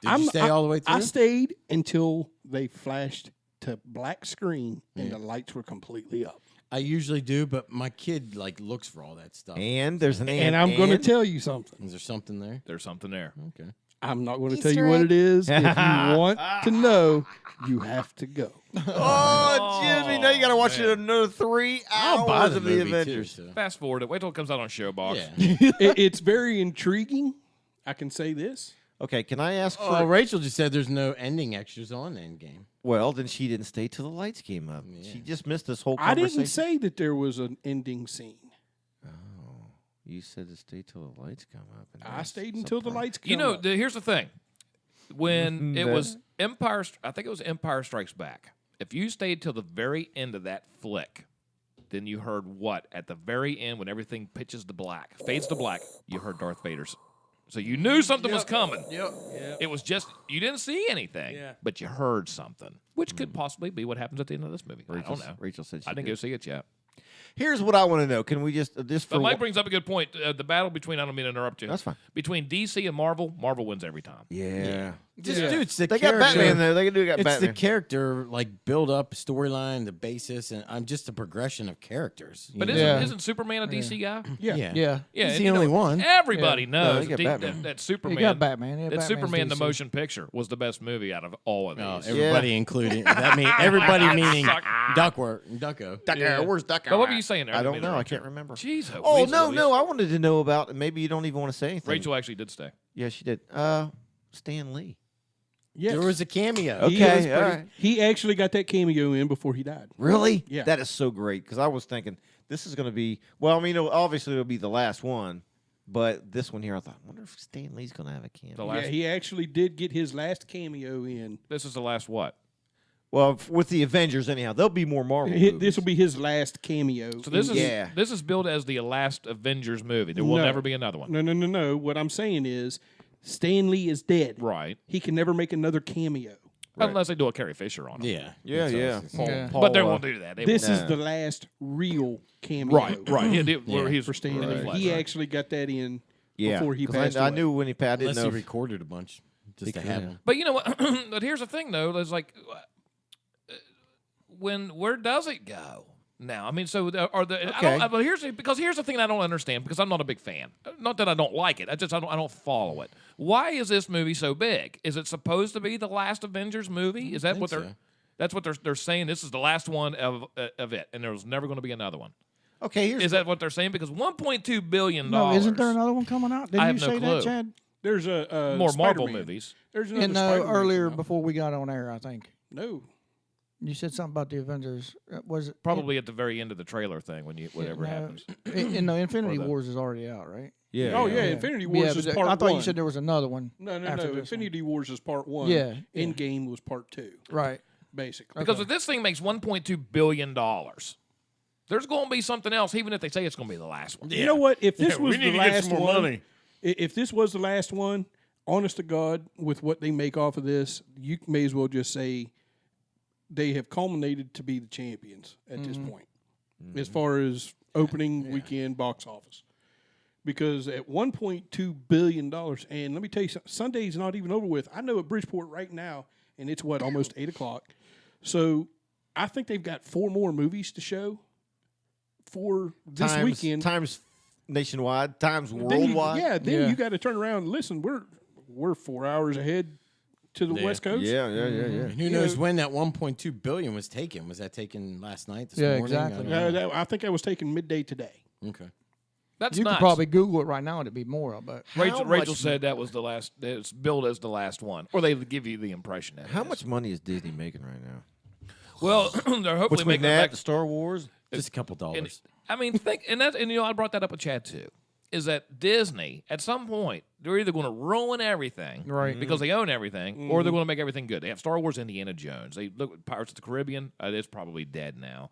did you stay all the way through? I stayed until they flashed to black screen and the lights were completely up. I usually do, but my kid like looks for all that stuff. and there's an And I'm going to tell you something. Is there something there? there's something there. Okay. I'm not going to Easter tell you what egg. it is. If you want to know, you have to go. Oh, Jimmy! Now you got to watch it another 3 I'll buy hours the of movie the Avengers. too. So. Fast forward it. Wait till it comes out on Showbox. Yeah. It's very intriguing. I can say this. Okay, can I ask for? Oh, Rachel just said there's no ending extras on Endgame. Well, then she didn't stay till the lights came up. She just missed this whole I conversation. didn't say that there was an ending scene. You said to stay till the lights come up. And I that's stayed until the surprising. lights come You know, up. here's the thing. when it was Empire. I think it was Empire Strikes Back. If you stayed till the very end of that flick, then you heard what at the very end when everything pitches to black, fades to black. You heard Darth Vader's. So you knew something was coming. Yep. It was just you didn't see anything, but you heard something, which could possibly be what happens at the end of this movie. I don't know. Rachel said she I didn't go see it yet. Here's what I want to know. Can we just But Mike brings up a good point. The battle between I don't mean to interrupt you. That's fine. Between DC and Marvel, Marvel wins every time. Yeah. Just dude, it's the They got character. Batman though. They do got It's Batman. the character like build up, storyline, the basis, and I'm just a progression of characters. But know? isn't Superman a DC guy? Yeah. Yeah. Yeah, He's and the you only know, one. Everybody No, knows they got Batman. that Superman. You got Batman. Yeah, that Batman's Superman the DC. motion picture was the best movie out of all of Oh, these. everybody including that mean everybody meaning Ducko. Where's Duck? But what were you saying there? I don't didn't know. mean I to can't interrupt remember. you. Jeez, Oh Louise, no, Louise. no! I wanted to know about. Maybe you don't even want to say anything. Rachel actually did stay. Yeah, she did. Stan Lee. Yes. There was a cameo. He Okay, was pretty- all right. He actually got that cameo in before he died. Really? Yeah. That is so great because I was thinking this is going to be. Well, I mean, obviously it'll be the last one, but this one here, I thought, I wonder if Stan Lee's going to have a cameo. The last- Yeah, he actually did get his last cameo in. This is the last what? Well, with the Avengers, anyhow, there'll be more Marvel. This will be his last cameo. So this is Yeah. this is billed as the last Avengers movie. There will No. never be another one. No. What I'm saying is, Stan Lee is dead. Right. He can never make another cameo. Unless they do a Carrie Fisher on it. Yeah. Yeah, yeah. But they won't do that. They This won't. is the last real cameo. Right. Where he's For Stan right, Lee. right, He right. actually got that in Yeah, before he 'cause passed I away. knew when he passed. I didn't Unless know. he If, recorded a bunch just to have them. But you know what? But here's the thing, though. There's like, where does it go now? I mean, so are the? Okay. But here's the thing I don't understand because I'm not a big fan. Not that I don't like it. I don't follow it. Why is this movie so big? Is it supposed to be the last Avengers movie? Is that what they're? so. That's what they're saying. This is the last one of it, and there's never going to be another one. okay, here's Is that what they're saying? Because $1.2 billion. No, isn't there another one coming out? Didn't I you have no say clue. that, Chad? There's a more Marvel Spider-Man. movies. There's another In Spider-Man earlier coming out. before we got on air, I think No. you said something about the Avengers. Was it Probably at the very end of the trailer thing when whatever no, happens. No, Infinity Or the- Wars is already out, right? yeah. Oh yeah. yeah, Infinity Wars yeah, is but part I thought one. you said there was another one. No. after this one. Infinity Wars is part one. Yeah, yeah. Endgame was part two, Right. basically. Because if this thing makes $1.2 billion, there's going to be something else, even if they say it's going to be the last one. You know what? If this was we need the to get last some more one, money. If this was the last one, honest to God, with what they make off of this, you may as well just say they have culminated to be the champions at this point, as far as opening weekend box office. Because at $1.2 billion, and let me tell you something, Sunday's not even over with. I know at Bridgeport right now, and it's almost 8 o'clock. So I think they've got 4 more movies to show for this weekend. Times nationwide, times Then worldwide. you got to turn around and listen. We're 4 hours ahead to the West Coast. Yeah. And who knows when that 1.2 billion was taken? Was that taken last night? This morning? exactly. I don't know. I think that was taken midday today. Okay. That's You nuts. could probably Google it right now and it'd be more, but Rachel said that was the last. It's billed as the last one, or they give you the impression that. How it is. much money is Disney making right now? Well, they're hopefully Between making it that, back. the Star Wars. Just a couple And, dollars. I mean, I brought that up with Chad too. Is that Disney at some point they're either going to ruin everything, Right. because they own everything, or they're going to make everything good. They have Star Wars, Indiana Jones. They look at Pirates of the Caribbean. It's probably dead now.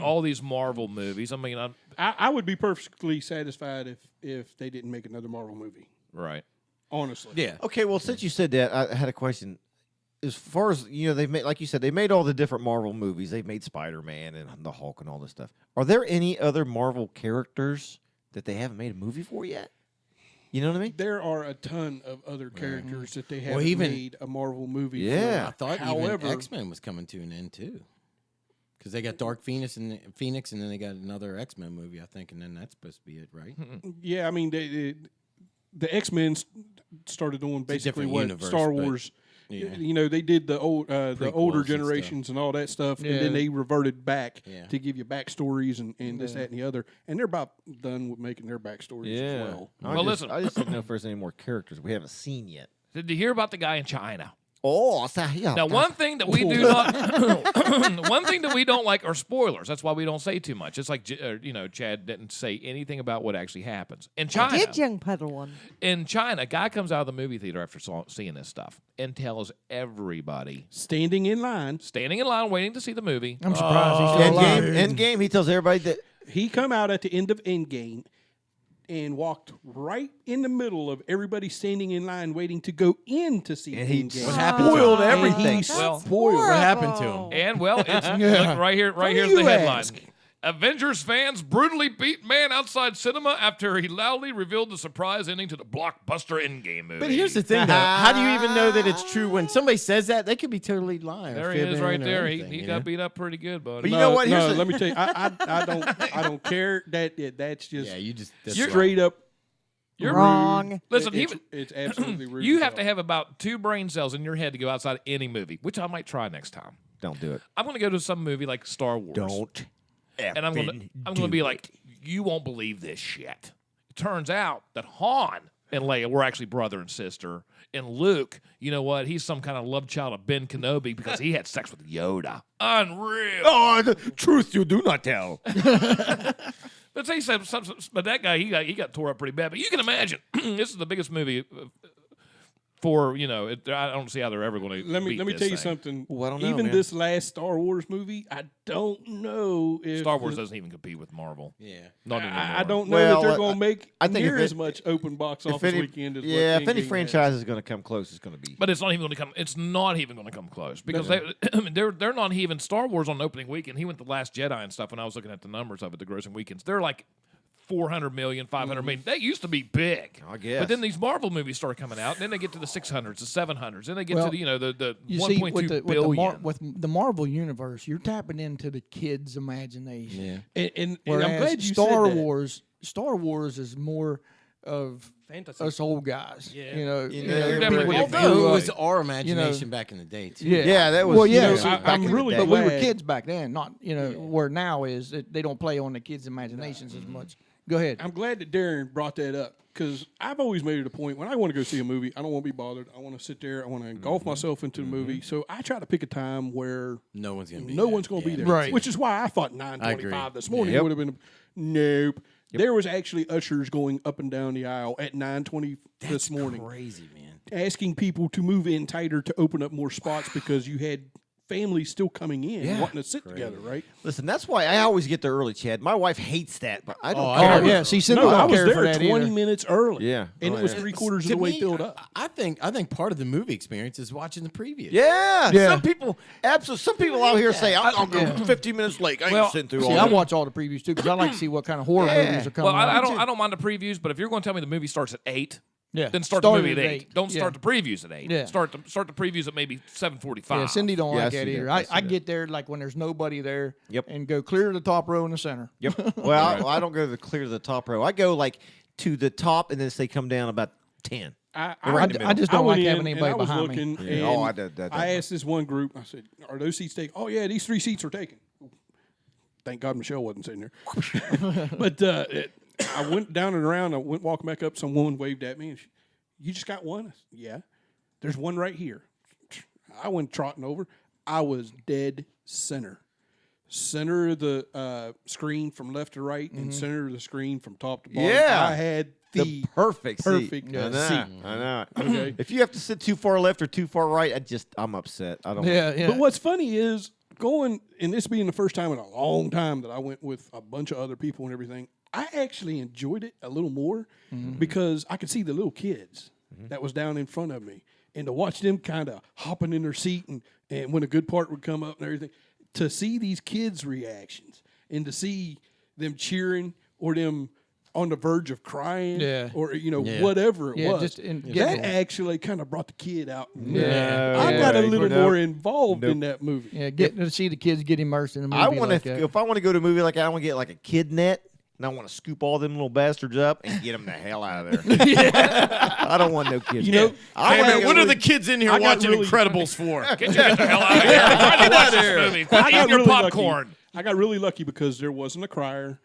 All these Marvel movies. I mean, I would be perfectly satisfied if they didn't make another Marvel movie. right. Honestly. Yeah. Okay, well, since you said that, I had a question. As far as they've made, like you said, they made all the different Marvel movies. They've made Spider-Man and the Hulk and all this stuff. Are there any other Marvel characters that they haven't made a movie for yet? You know what I mean? There are a ton of other characters that they haven't even- made a Marvel movie Yeah. I thought However- even X-Men was coming to an end too. Because they got Dark Phoenix and then they got another X-Men movie, I think, and then that's supposed to be it, right? for. Yeah, I mean, the X-Men started doing basically different what universe, Star but- Wars. Yeah. You know, they did the older Prequels and generations and all that stuff, and Yeah. then they reverted back Yeah. to give you backstories and this, that, and the other. And they're about done with making their backstories as well. Well, listen. I just didn't know if there's any more characters we haven't seen yet. Did you hear about the guy in China? Oh, yeah. Now, one thing that we do not, one thing that we don't like are spoilers. That's why we don't say too much. It's like Chad didn't say anything about what actually happens in China. Did young Padawan? In China, a guy comes out of the movie theater after seeing this stuff and tells everybody Standing in line. waiting to see the movie. I'm surprised he's still alive. Endgame, he tells everybody that He come out at the end of Endgame and walked right in the middle of everybody standing in line waiting to go in to see and he Endgame. What happened to spoiled him? everything. He Well, spoiled. What happened to him? And well, it's look, right here's you the headline. ask? Avengers fans brutally beat man outside cinema after he loudly revealed the surprise ending to the blockbuster Endgame movie. But here's the thing, though. How do you even know that it's true when somebody says that? They could be totally lying. or there he is fibbing right or there. anything, He you got know? beat up pretty good, buddy. But you know what? Here's No, the- let me tell you, I don't care. That's just Yeah, you just that's straight up. You're Wrong. Listen, It's absolutely rude. you as have to hell. have about 2 brain cells in your head to go outside of any movie, which I might try next time. don't do it. I'm going to go to some movie like Star Wars. Don't. And I'm going to be like, you won't believe this shit. It turns out that Han and Leia were actually brother and sister. And Luke, you know what? He's some kind of love child of Ben Kenobi because he had sex with Yoda. Unreal. Oh, the truth you do not tell. But say something, but that guy he got tore up pretty bad. But you can imagine this is the biggest movie for I don't see how they're ever going to. Let me tell you something. Well, I don't know, Even man. this last Star Wars movie, I don't know if Star Wars doesn't even compete with Marvel. Yeah. Not even. I don't know Well, that they're going to make I think near if as it- much open box If office any, weekend as yeah, what if any Endgame franchise is going to come close, it's going to be. But it's not even going to come. It's not even going to come close because they're not even Star Wars on opening weekend. He went to Last Jedi and stuff. When I was looking at the numbers of it, the grossing weekends, they're like 400 million, 500 million. They used to be big. I guess. But then these Marvel movies start coming out, and then they get to the 600s, the 700s, then they get to the You see, 1.2 billion. with the Marvel universe, you're tapping into the kids' imagination. Yeah. And Whereas I'm glad you Star said that. Star Wars is more of Fantasy. us old guys. Yeah. You're definitely people right. that Although grew it up- was our imagination back in the day, too. Yeah, that was. Well, yeah, back I'm in the really day. but we were glad- kids back then. Not where now is that they don't play on the kids' imaginations as much. Go ahead. I'm glad that Darren brought that up because I've always made it a point when I want to go see a movie, I don't want to be bothered. I want to sit there. I want to engulf myself into the movie. So I try to pick a time where No one's going to be no there. one's going to be there. Right. Which is why I thought agree. 9:25 this morning Yep. would have been. Nope. There was actually ushers going up and down the aisle at 9:20 this morning, Crazy, man. asking people to move in tighter to open up more spots because you had families still coming in wanting to sit together, right? Listen, that's why I always get there early, Chad. My wife hates that, but I don't Oh, care. Oh yeah, see, Cindy No, don't I was care for there that 20 either. minutes early. Yeah. And it was 3/4 of To the way me, filled up. I think part of the movie experience is watching the preview. Yeah, Yeah. some people, absolutely. Some people out here say, "I'll go 15 minutes late." I ain't sitting through all See, I that. watch all the previews too because I like to see what kind of horror movies are coming Well, out. I don't mind the previews, but if you're going to tell me the movie starts at 8, Yeah. then start Start the movie it at at 8. 8. Don't Yeah. start the previews at 8. Yeah. Start the previews at maybe 7:45. Yeah, Cindy don't Yeah, I like see that that. either. I see I that. get there like when there's nobody there. Yep. And go clear to the top row in the center. Yep. Well, I don't go to the clear to the top row. I go like to the top, and then they come down about 10. I I just don't went like in having anybody and I was behind me. looking, Yeah. and Oh, I did that. I asked this one group. I said, "Are those seats taken?" Oh yeah, these 3 seats are taken. Thank God Michelle wasn't sitting there. But I went down and around. I went walking back up. Some woman waved at me. And you just got one? I said, yeah. There's one right here. I went trotting over. I was dead center. Center of the screen from left to right, and center of the screen from top to bottom. Yeah. I had the perfect seat. perfect I know. seat. I know. Okay. If you have to sit too far left or too far right, I'm upset. I don't. Yeah, yeah. But what's funny is going, and this being the first time in a long time that I went with a bunch of other people and everything, I actually enjoyed it a little more because I could see the little kids that was down in front of me. And to watch them kind of hopping in their seat and when a good part would come up and everything, to see these kids' reactions and to see them cheering or them on the verge of crying or, whatever it was. That actually kind of brought the kid out. I got a little more involved in that movie. Yeah, getting to see the kids get immersed in a movie. I want like to. that. If I want to go to a movie like that, I want to get like a kid net. And I want to scoop all them little bastards up and get them the hell out of there. I don't want no kids. Hey, man, what are the kids in here I got watching really- Incredibles for? Get the hell out of here. Get out of here. Movie. Quit eating your really popcorn. I got really lucky because there wasn't a crier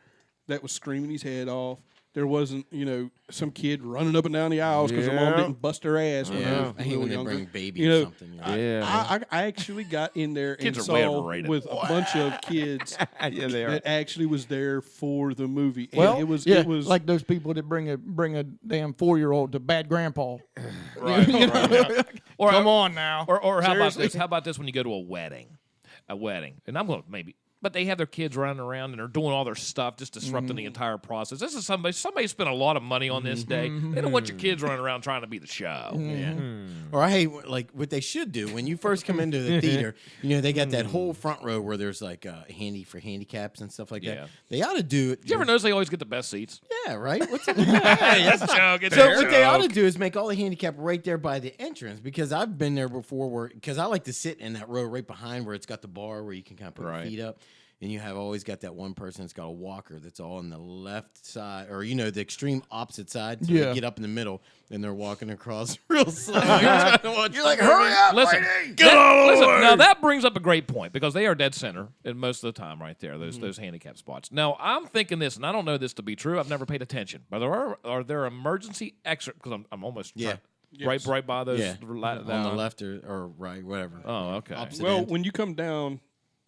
that was screaming his head off. there wasn't, some kid running up and down the aisles because their mom didn't bust her ass when they Yeah, was I a hate little when they younger. bring baby or something. I actually got in there Kids and are way saw overrated. with a bunch of kids Yeah, they are. that actually was there for the movie. And Well, it was like those people that bring a damn 4-year-old to bad grandpa. Or Come on now. Or how about Seriously? this? How about this when you go to a wedding? And I'm going to maybe, but they have their kids running around and they're doing all their stuff, just disrupting the entire process. This is somebody spent a lot of money on this day. They don't want your kids running around trying to be the show. Yeah. Or I hate what they should do when you first come into the theater. They got that whole front row where there's like handy for handicaps and stuff like Yeah. that. They ought to do it. Did you ever notice they always get the best seats? Yeah, right. What's up? Hey, that's a joke. It's So a what they ought to joke. do is make all the handicap right there by the entrance, because I've been there before because I like to sit in that row right behind where it's got the bar where you can kind of put your feet up, and you have always got that one person that's got a walker that's all on the left side, or the extreme opposite side. So Yeah. they get up in the middle and they're walking across real slow. You're like, hurry up, Listen, now that brings up a great point, because they are dead center and most of the time right there, those handicap spots. Now I'm thinking this, and I don't know this to be true. I've never paid attention, but are there emergency exit? Because I'm almost right by those on the left or right, whatever. Oh, okay. Opposite Well, end. when you come down,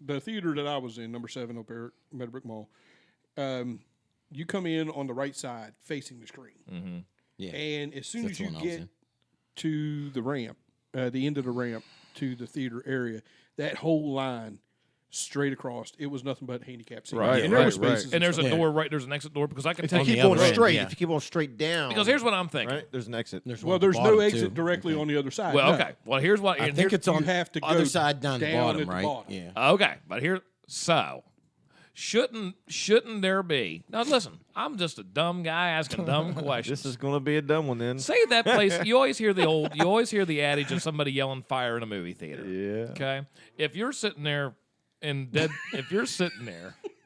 the theater that I was in, number 7 up there at Meadowbrook Mall, you come in on the right side facing the screen. Yeah. And as soon That's as the you one I was get in. to the ramp, the end of the ramp to the theater area, that whole line straight across, it was nothing but handicap seats. Right, and there were right, spaces. And there's a stuff. door there's an exit door, because I can If tell you you. keep the going other end, straight, yeah. if you keep going straight down, Because here's what I'm thinking. right, there's an exit. There's one Well, at the there's no bottom, exit too. directly on the other side. Well, no. okay. Well, here's what. I and think here- it's on you have to other go side down the down bottom, at the right? bottom. Yeah. Okay, but shouldn't there be? Now listen, I'm just a dumb guy asking dumb questions. This is going to be a dumb one then. Say that place. You always hear the adage of somebody yelling fire in a movie theater. Yeah. Okay. If you're sitting there,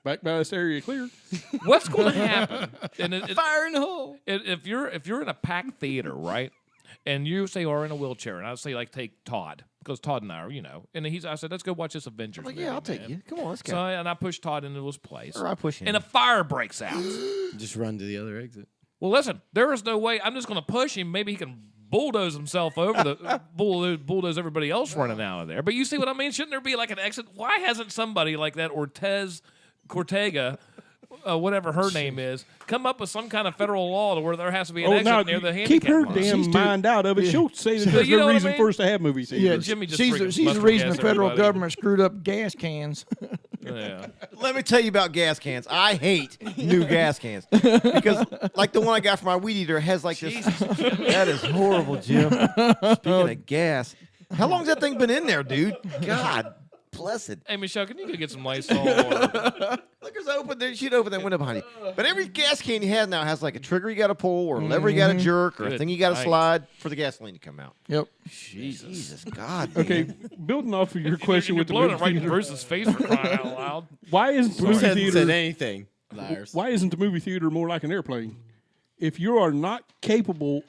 Back by this area clear. what's going to happen? And Fire in the hole. if you're in a packed theater, right? And you say are in a wheelchair, and I say like take Todd, because Todd and I are, and I said let's go watch this Avengers. Like, movie, yeah, I'll take man. you. Come on, let's go. So and I pushed Todd into his place, Or I push him. and a fire breaks out. Just run to the other exit. Well, listen, there is no way. I'm just going to push him. Maybe he can bulldoze himself over the bulldoze everybody else running out of there. But you see what I mean? Shouldn't there be like an exit? Why hasn't somebody like that Cortega, whatever her name is, come up with some kind of federal law to where there has to be an exit near the handicap keep her line? damn mind out of it. She'll say that there's you know no what I reason mean? for us to have movie theaters. Yeah, Jimmy just she's freaking the mustard reason the gas federal everybody. government screwed up gas cans. Yeah. Let me tell you about gas cans. I hate new gas cans because, like the one I got for my weed eater, has like this. That is horrible, Jim. Speaking of gas, how long's that thing been in there, dude? God blessed. Hey, Michelle, can you go get some Lysol? Or, Look, there's open there. She'd open that window behind you. But every gas can you have now has like a trigger you got to pull, or a lever you got to jerk, or a Good thing you got to night. slide for the gasoline to come out. Yep. Jesus God. Okay, man. building off of your question you're with the blowing movie it right in theater, Bruce's face for crying out loud. why isn't the Bruce movie hasn't said theater? anything. Liars. Why isn't the movie theater more like an airplane? If you are not capable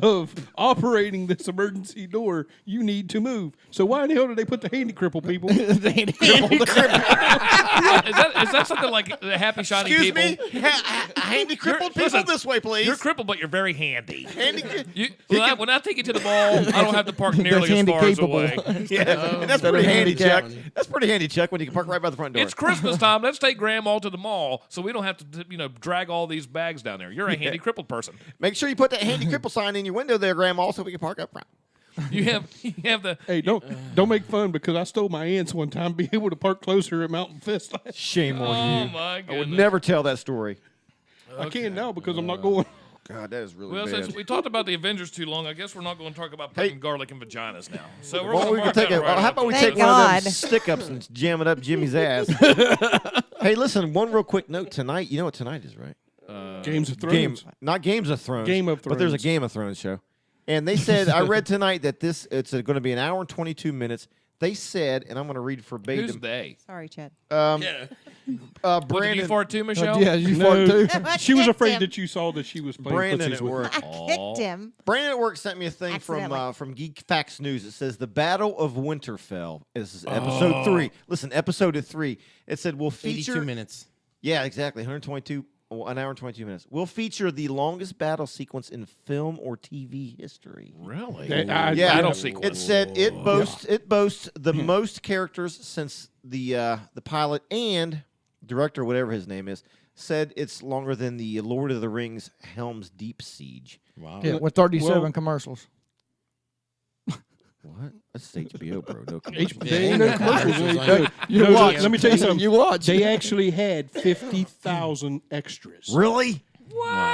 of operating this emergency door, you need to move. So why in the hell did they put the handy crippled people? Is that something like the happy shiny Excuse people? me, handy crippled You're- people listen, this way, please. You're crippled, but you're very handy. Handy, When I take you to the mall, I don't have to park nearly as handy far as capable. away. yeah, and that's Instead pretty of handy, Chuck. handicapped. That's pretty handy, Chuck, when you can park right by the front door. It's Christmas time. Let's take Grandma to the mall so we don't have to, drag all these bags down there. You're a handy crippled person. Make sure you put that handy cripple sign in your window there, Grandma, so we can park up front. You have the. Hey, don't make fun because I stole my aunt's one time, be able to park closer at Mountain Fest. Shame Oh on you. my I would goodness. never tell that story. I can't now because I'm not going. God, that is really Well, bad. since we talked about the Avengers too long, I guess we're not going to talk about putting garlic in vaginas now. So we're Well, going we to can take it. How about we Thank take one of God. them stick-ups and jam it up Jimmy's ass? Hey, listen, one real quick note tonight. You know what tonight is, right? Games of Thrones. Not Games of Thrones. Game of But there's a Thrones. Game of Thrones show. And they said, I read tonight that it's going to be an hour and 22 minutes. They said, and I'm going to read Who's verbatim. they? Sorry, Chad. What, did you Brandon, fart too, Michelle? Yeah, you No, fart too. she was Kicked afraid him. that you saw that she was playing Brandon footsies at with work. I kicked him. Brandon at work sent me a thing Accidentally. from Geek Facts News. It says the Battle of Winterfell. This is episode 3. Listen, episode 3. It said we'll feature 82 minutes. Yeah, exactly. 122 an hour and 22 minutes. Will feature the longest battle sequence in film or TV history. Really? Yeah, Battle sequence. It said it boasts the most characters since the pilot, and director, whatever his name is, said it's longer than the Lord of the Rings Helm's Deep Siege. Wow. Yeah, with 37 commercials. What? That's HBO, bro. No commercials. They ain't no commercials. You No, watch. Let me tell you something. You watch. They actually had 50,000 extras Really?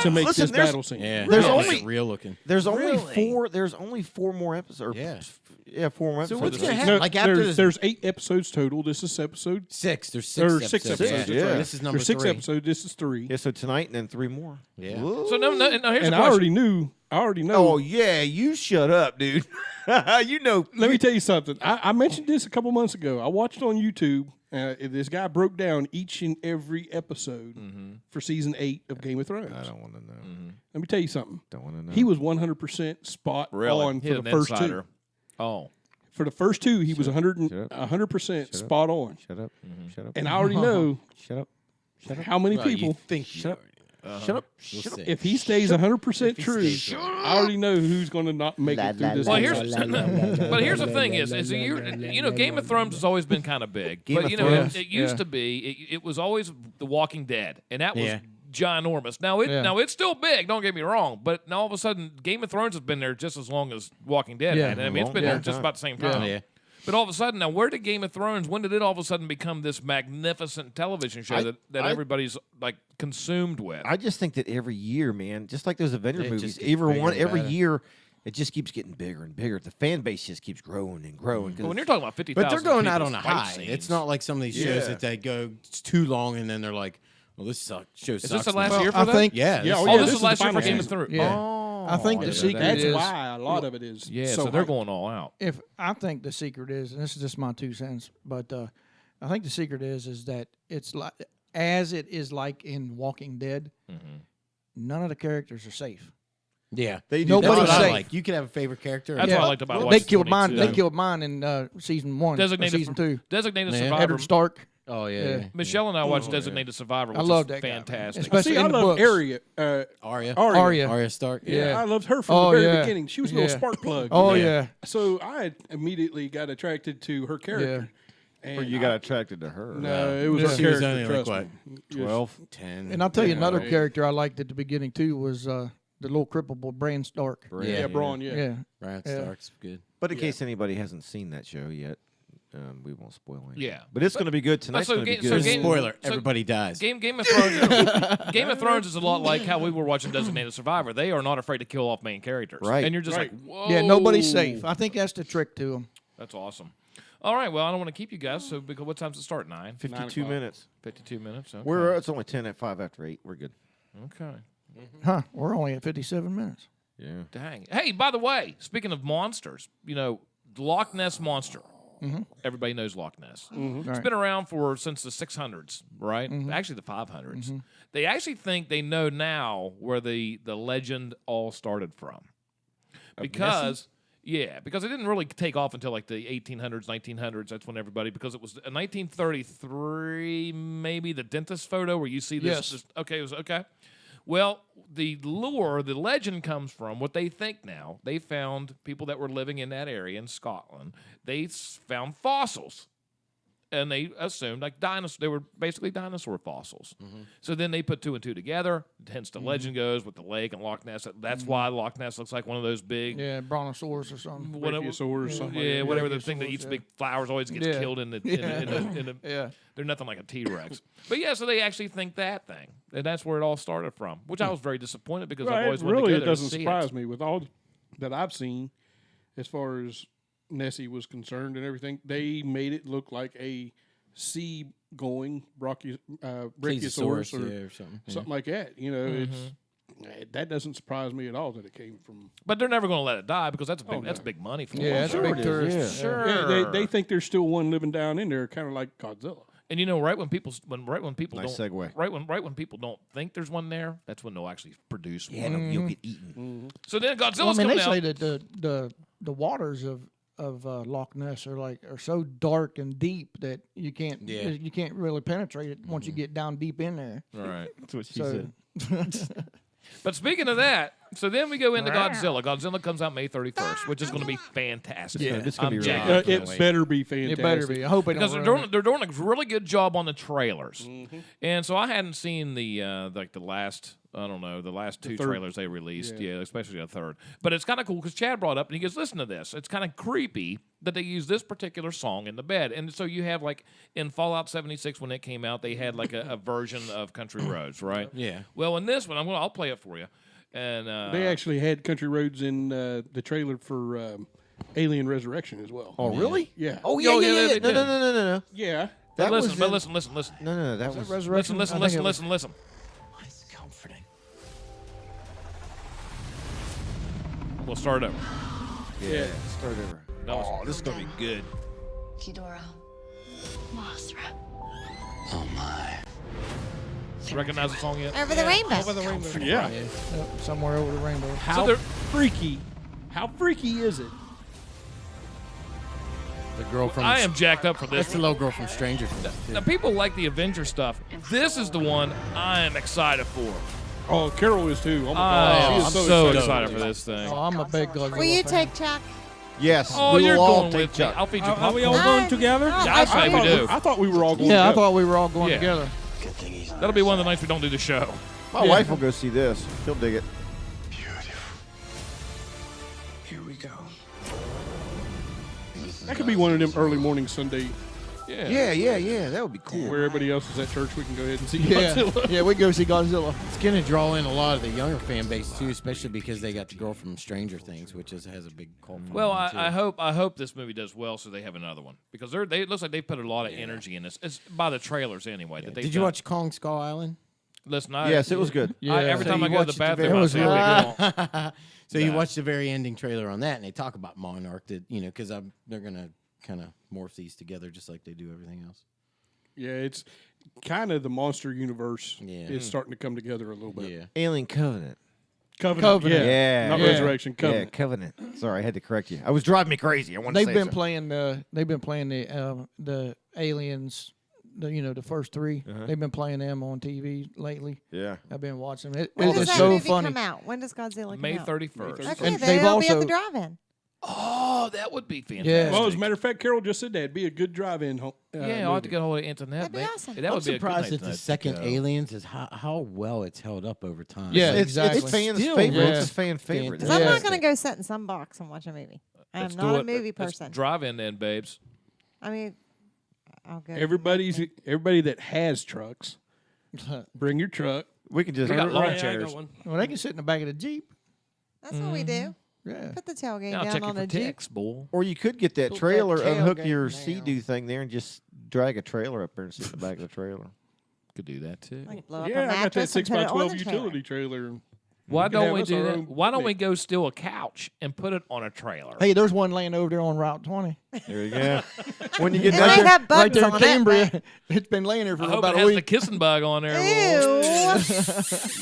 to make Listen, this there's- battle scene. Yeah. There's Yeah, only- it's real looking. There's only four. There's only 4 more episodes. Yeah. 4 more So episodes. what's gonna Yeah. happen? No, Like after there's, this, there's 8 episodes total. This is episode. 6. There's 6 Or episodes. 6 episodes. Yeah. That's Yeah. right. This is number There's 6 3. episodes. This is 3. Yeah. So tonight and then 3 more. Yeah. Whoa. So no, here's And a I question. already know. Oh yeah, you shut up, dude. You know. Let me tell you something. I mentioned this a couple months ago. I watched on YouTube. This guy broke down each and every episode for season 8 of Game of Thrones. I don't want to know. Let me tell you something. Don't want to know. He was 100% spot Really? on He's for the an first insider. 2. Oh. For the first 2, he was Shut up. 100% spot on. Shut up. Shut up. And I already know Shut up. how many Well, people. you think Shut up. you Shut up. We'll Shut up. see. If he stays 100% true, stays right. I already know who's going to not make it through this. Well, episode. but here's the thing: is Game of Thrones has always been kind of big, Game but of you know, Thrones. it used to be. It was always The Walking Dead, and that was Yeah. ginormous. Now it's still big. Don't get me wrong, but now all of a sudden, Game of Thrones has been there just as long as Walking Dead. Yeah. had. I mean, it's been Yeah. there just about the same time. Yeah. But all of a sudden, now where did Game of Thrones? When did it all of a sudden become this magnificent television show that everybody's like consumed with? I just think that every year, man, just like those Avenger It just movies, gets bigger and every better. year, it just keeps getting bigger and bigger. The fan base just keeps growing and growing. 'cause But when you're talking about 50,000, But they're going out on a fight high. scenes, It's not like some of these shows Yeah. that they go it's too long and then they're like, well, this show sucks. Is this the now. last year for I that? think. Yeah. Yeah, this- oh, Oh, yeah, this this is is the last year for final Game of season. Thrones. Yeah. Oh. I think the yeah, secret That's is. why a lot of it is. Yeah, so so they're high. going all out. If I think the secret is, and this is just my 2 cents, but I think the secret is that it's like as it is like in Walking Dead. None of the characters are safe. Yeah. They do That's Nobody's what I safe. like. You could have a favorite character. That's Yeah. what I liked about They watching killed mine. 22. They killed mine in season 1, or Designated season 2. Designated Yeah. Survivor. Edward Stark. Oh, yeah. Yeah. yeah. Michelle and I watched Designated Survivor, which I love is that guy, man. fantastic. Especially See, I in the love books. Arya. Arya. Arya. Stark. Yeah, I loved her from Oh, the very yeah. beginning. She was a little Yeah. spark plug. Oh Yeah. yeah. So I immediately got attracted to her character. And You got attracted to her. No, it was Yeah. her She was character. only like, trust what, me. 12. 10. And I'll tell you another Yeah. character I liked at the beginning too was the little crippled boy Bran Stark. Yeah, Braun. Yeah. Yeah. Brian Yeah. Stark's good. But in case anybody hasn't seen that show yet, we won't spoil anything. Yeah. But it's going to be good. Tonight's so going to be ga- good. so There's a game- spoiler. so- Everybody dies. Game of Thrones. Game of Thrones is a lot like how we were watching Designated Survivor. They are not afraid to kill off main characters, Right. And you're just Right. like, whoa. Yeah, nobody's safe. I think that's the trick to them. That's awesome. All right. Well, I don't want to keep you guys. So, because what time's it start? 9. 52 minutes. 52 minutes. Okay. It's only 10 at 5 after 8. We're good. Okay. Huh? We're only at 57 minutes. Yeah. Dang. Hey, by the way, speaking of monsters, the Loch Ness monster. Everybody knows Loch Ness. It's Right. been around since the 600s, right? Actually, the 500s. They actually think they know now where the legend all started from, because it didn't really take off until like the 1800s, 1900s. That's when everybody, because it was in 1933, maybe the dentist photo where you see this. Yes. It was okay. Well, the legend comes from what they think now. They found people that were living in that area in Scotland. They found fossils. And they assumed like dinosaurs. They were basically dinosaur fossils. So then they put 2 and 2 together. Hence the legend goes with the lake and Loch Ness. That's why Loch Ness looks like one of those big, Yeah, brontosaurus or something. whatever, or something. yeah, like that. whatever the thing that eats yeah. big flowers always gets Yeah. killed in the. Yeah. They're nothing like a T-Rex. But yeah, so they actually think that thing, and that's where it all started from. Which I was very disappointed because I've Right, always wanted to really, go it there doesn't to see surprise it. me with all that I've seen, as far as Nessie was concerned and everything. They made it look like a sea-going brachiosaurus or yeah, or something. something like that. That doesn't surprise me at all that it came from. But they're never going to let it die because that's big money for Yeah, them. that's a big tourist. Sure. Yeah, they think there's still one living down in there, kind of like Godzilla. And right when people Nice don't segue. right when people don't think there's one there, that's when they'll actually produce Yeah, one. no, you'll get eaten. So then Well, I Godzilla's mean, they coming say out. that the waters of Loch Ness are so dark and deep that you can't really penetrate it once you get down deep in there. All right. That's what she So said. But speaking of that, so then we go into Godzilla. Godzilla comes out May 31st, which is going to be fantastic. Yeah, this is gonna I'm be jacked really up. good. It better be fantastic. it better be. I hope it Because don't they're ruin it. doing a really good job on the trailers, and so I hadn't seen the last two third. trailers they released, especially the third. But it's kind of cool because Chad brought up and he goes, "Listen to this. It's kind of creepy that they use this particular song in the bed." And so you have like in Fallout 76 when it came out, they had like a version of Country Roads, right? Yeah. Well, in this one, I'll play it for you. And They actually had Country Roads in the trailer for Alien Resurrection as well. Oh, really? Yeah. Oh, yeah, Oh, yeah, yeah, yeah. they did. No. Yeah. That was listen, in- listen. No, that was Resurrection. Listen. I think it was- It's comforting. We'll start over. Yeah. Start over. No, This is gonna be good. Ghidorah, Mothra. Oh my. recognize the song yet? Over the rainbow. Over the rainbow. Yeah. Yep, somewhere over the rainbow. How they're- freaky? How freaky is it? The girl from I am jacked up for That's this. the little girl from Stranger Things. Now, people like the Avenger stuff. This is the one I am excited for. Oh, Carol is too. Oh my Oh, God, she I'm is so excited. excited for this thing. Oh, I'm a big Godzilla Will you fan. take Chuck? Yes. Oh, we you're will all going take with me. Chuck. I'll feed you Are we all popcorn. going together? I say I we thought, do. I thought we were all going Yeah, I together. thought we were all going Yeah. together. That'll be one of the nights we don't do the show. My wife will go see this. She'll dig it. That could be one of them early morning Sunday Yeah. That would be cool. where everybody else is at church. We can go ahead and see Yeah, Godzilla. yeah, we go see Godzilla. It's gonna draw in a lot of the younger fan base too, especially because they got the girl from Stranger Things, which has a big cult. Well, following, too. I hope this movie does well, so they have another one because it looks like they put a lot of energy in this. It's by the trailers anyway. That Did you watch Kong Skull Island? Listen, Yes, it was good. Every So time you I go to the watched the bathroom, very- I see a big one. So you watched the very ending trailer on that, and they talk about Monarch, that because they're gonna kind of morph these together just like they do everything else. Yeah, it's kind of the monster universe Yeah. is starting to come together a little bit. Yeah. Alien Covenant. Covenant. Yeah. Not Yeah. Resurrection. Yeah, Covenant. Covenant. Sorry, I had to correct you. I was driving me crazy. I wanted They've to say been something. playing the aliens, the first three. They've been playing them on TV lately. Yeah. I've been watching them. When does It's that so movie funny. come out? When does Godzilla come May out? 31st. Okay, And then they've it'll be at also- the drive-in. Oh, that would be fantastic. Yeah. Well, as a matter of fact, Carol just said that'd be a good drive-in. Yeah, I'll have to get a hold of internet. That'd be man. awesome. That I'm would be a good surprised night that the tonight. second Aliens is how well it's held up over time. Yeah, It's exactly. fans' Still, favorite. yeah. It's a fan favorite. Because I'm not Yes. going to go sit in some box and watch a movie. I'm Let's not do a it. movie Let's person. drive in then, babes. I mean, I'll go. Everybody that has trucks, bring your truck. We can just We got lawn Yeah, I chairs. got one. Well, they can sit in the back of the Jeep. That's what we do. Yeah. Put the tailgate Now down check on your a Jeep. text, bull. Or you could get that Put that trailer, unhook tailgate your down. Sea-Doo thing there, and just drag a trailer up there and sit in the back of the trailer. Could do that too. Like blow up Yeah, a I got that mattress and put it on 6x12 the utility trailer. Why can don't have we us do our that? own Why don't we picnic. go steal a couch and put it on a trailer? Hey, there's one laying over there on Route 20. There you go. When you get It down might there, have Right bugs there in on it. Cambria. It's been laying there for I hope about it a has the week. kissing bug on there. Ew.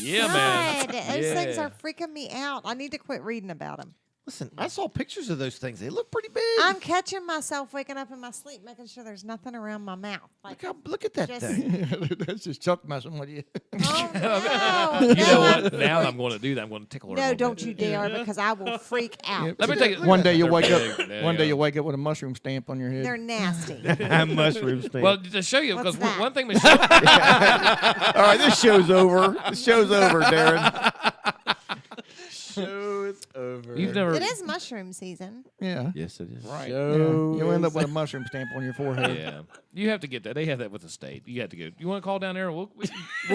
Yeah, man. God, those things Yeah. are freaking me out. I need to quit reading about them. listen, I saw pictures of those things. They look pretty big. I'm catching myself waking up in my sleep, making sure there's nothing around my mouth. Like, Look at that just- thing. That's just Chuck messing with you. oh no, You know no, what? Now that I'm going to do that, I'm going to tickle her. a no, little don't bit. you dare, because I will freak out. Let me take it. One day you'll wake They're up. big. There One you day go. you'll wake up with a mushroom stamp on your head. They're nasty. Mushroom stand. Well, to show you, What's because that? one thing Michelle, all right, this show's over. This show's over, Darren. Show's over. you've never. It is mushroom season. Yeah. Yes, it is. Right. Yeah. You'll end up with a mushroom stamp on your forehead. Yeah, you have to get that. They have that with the state. You have to go. You want to call down there? We'll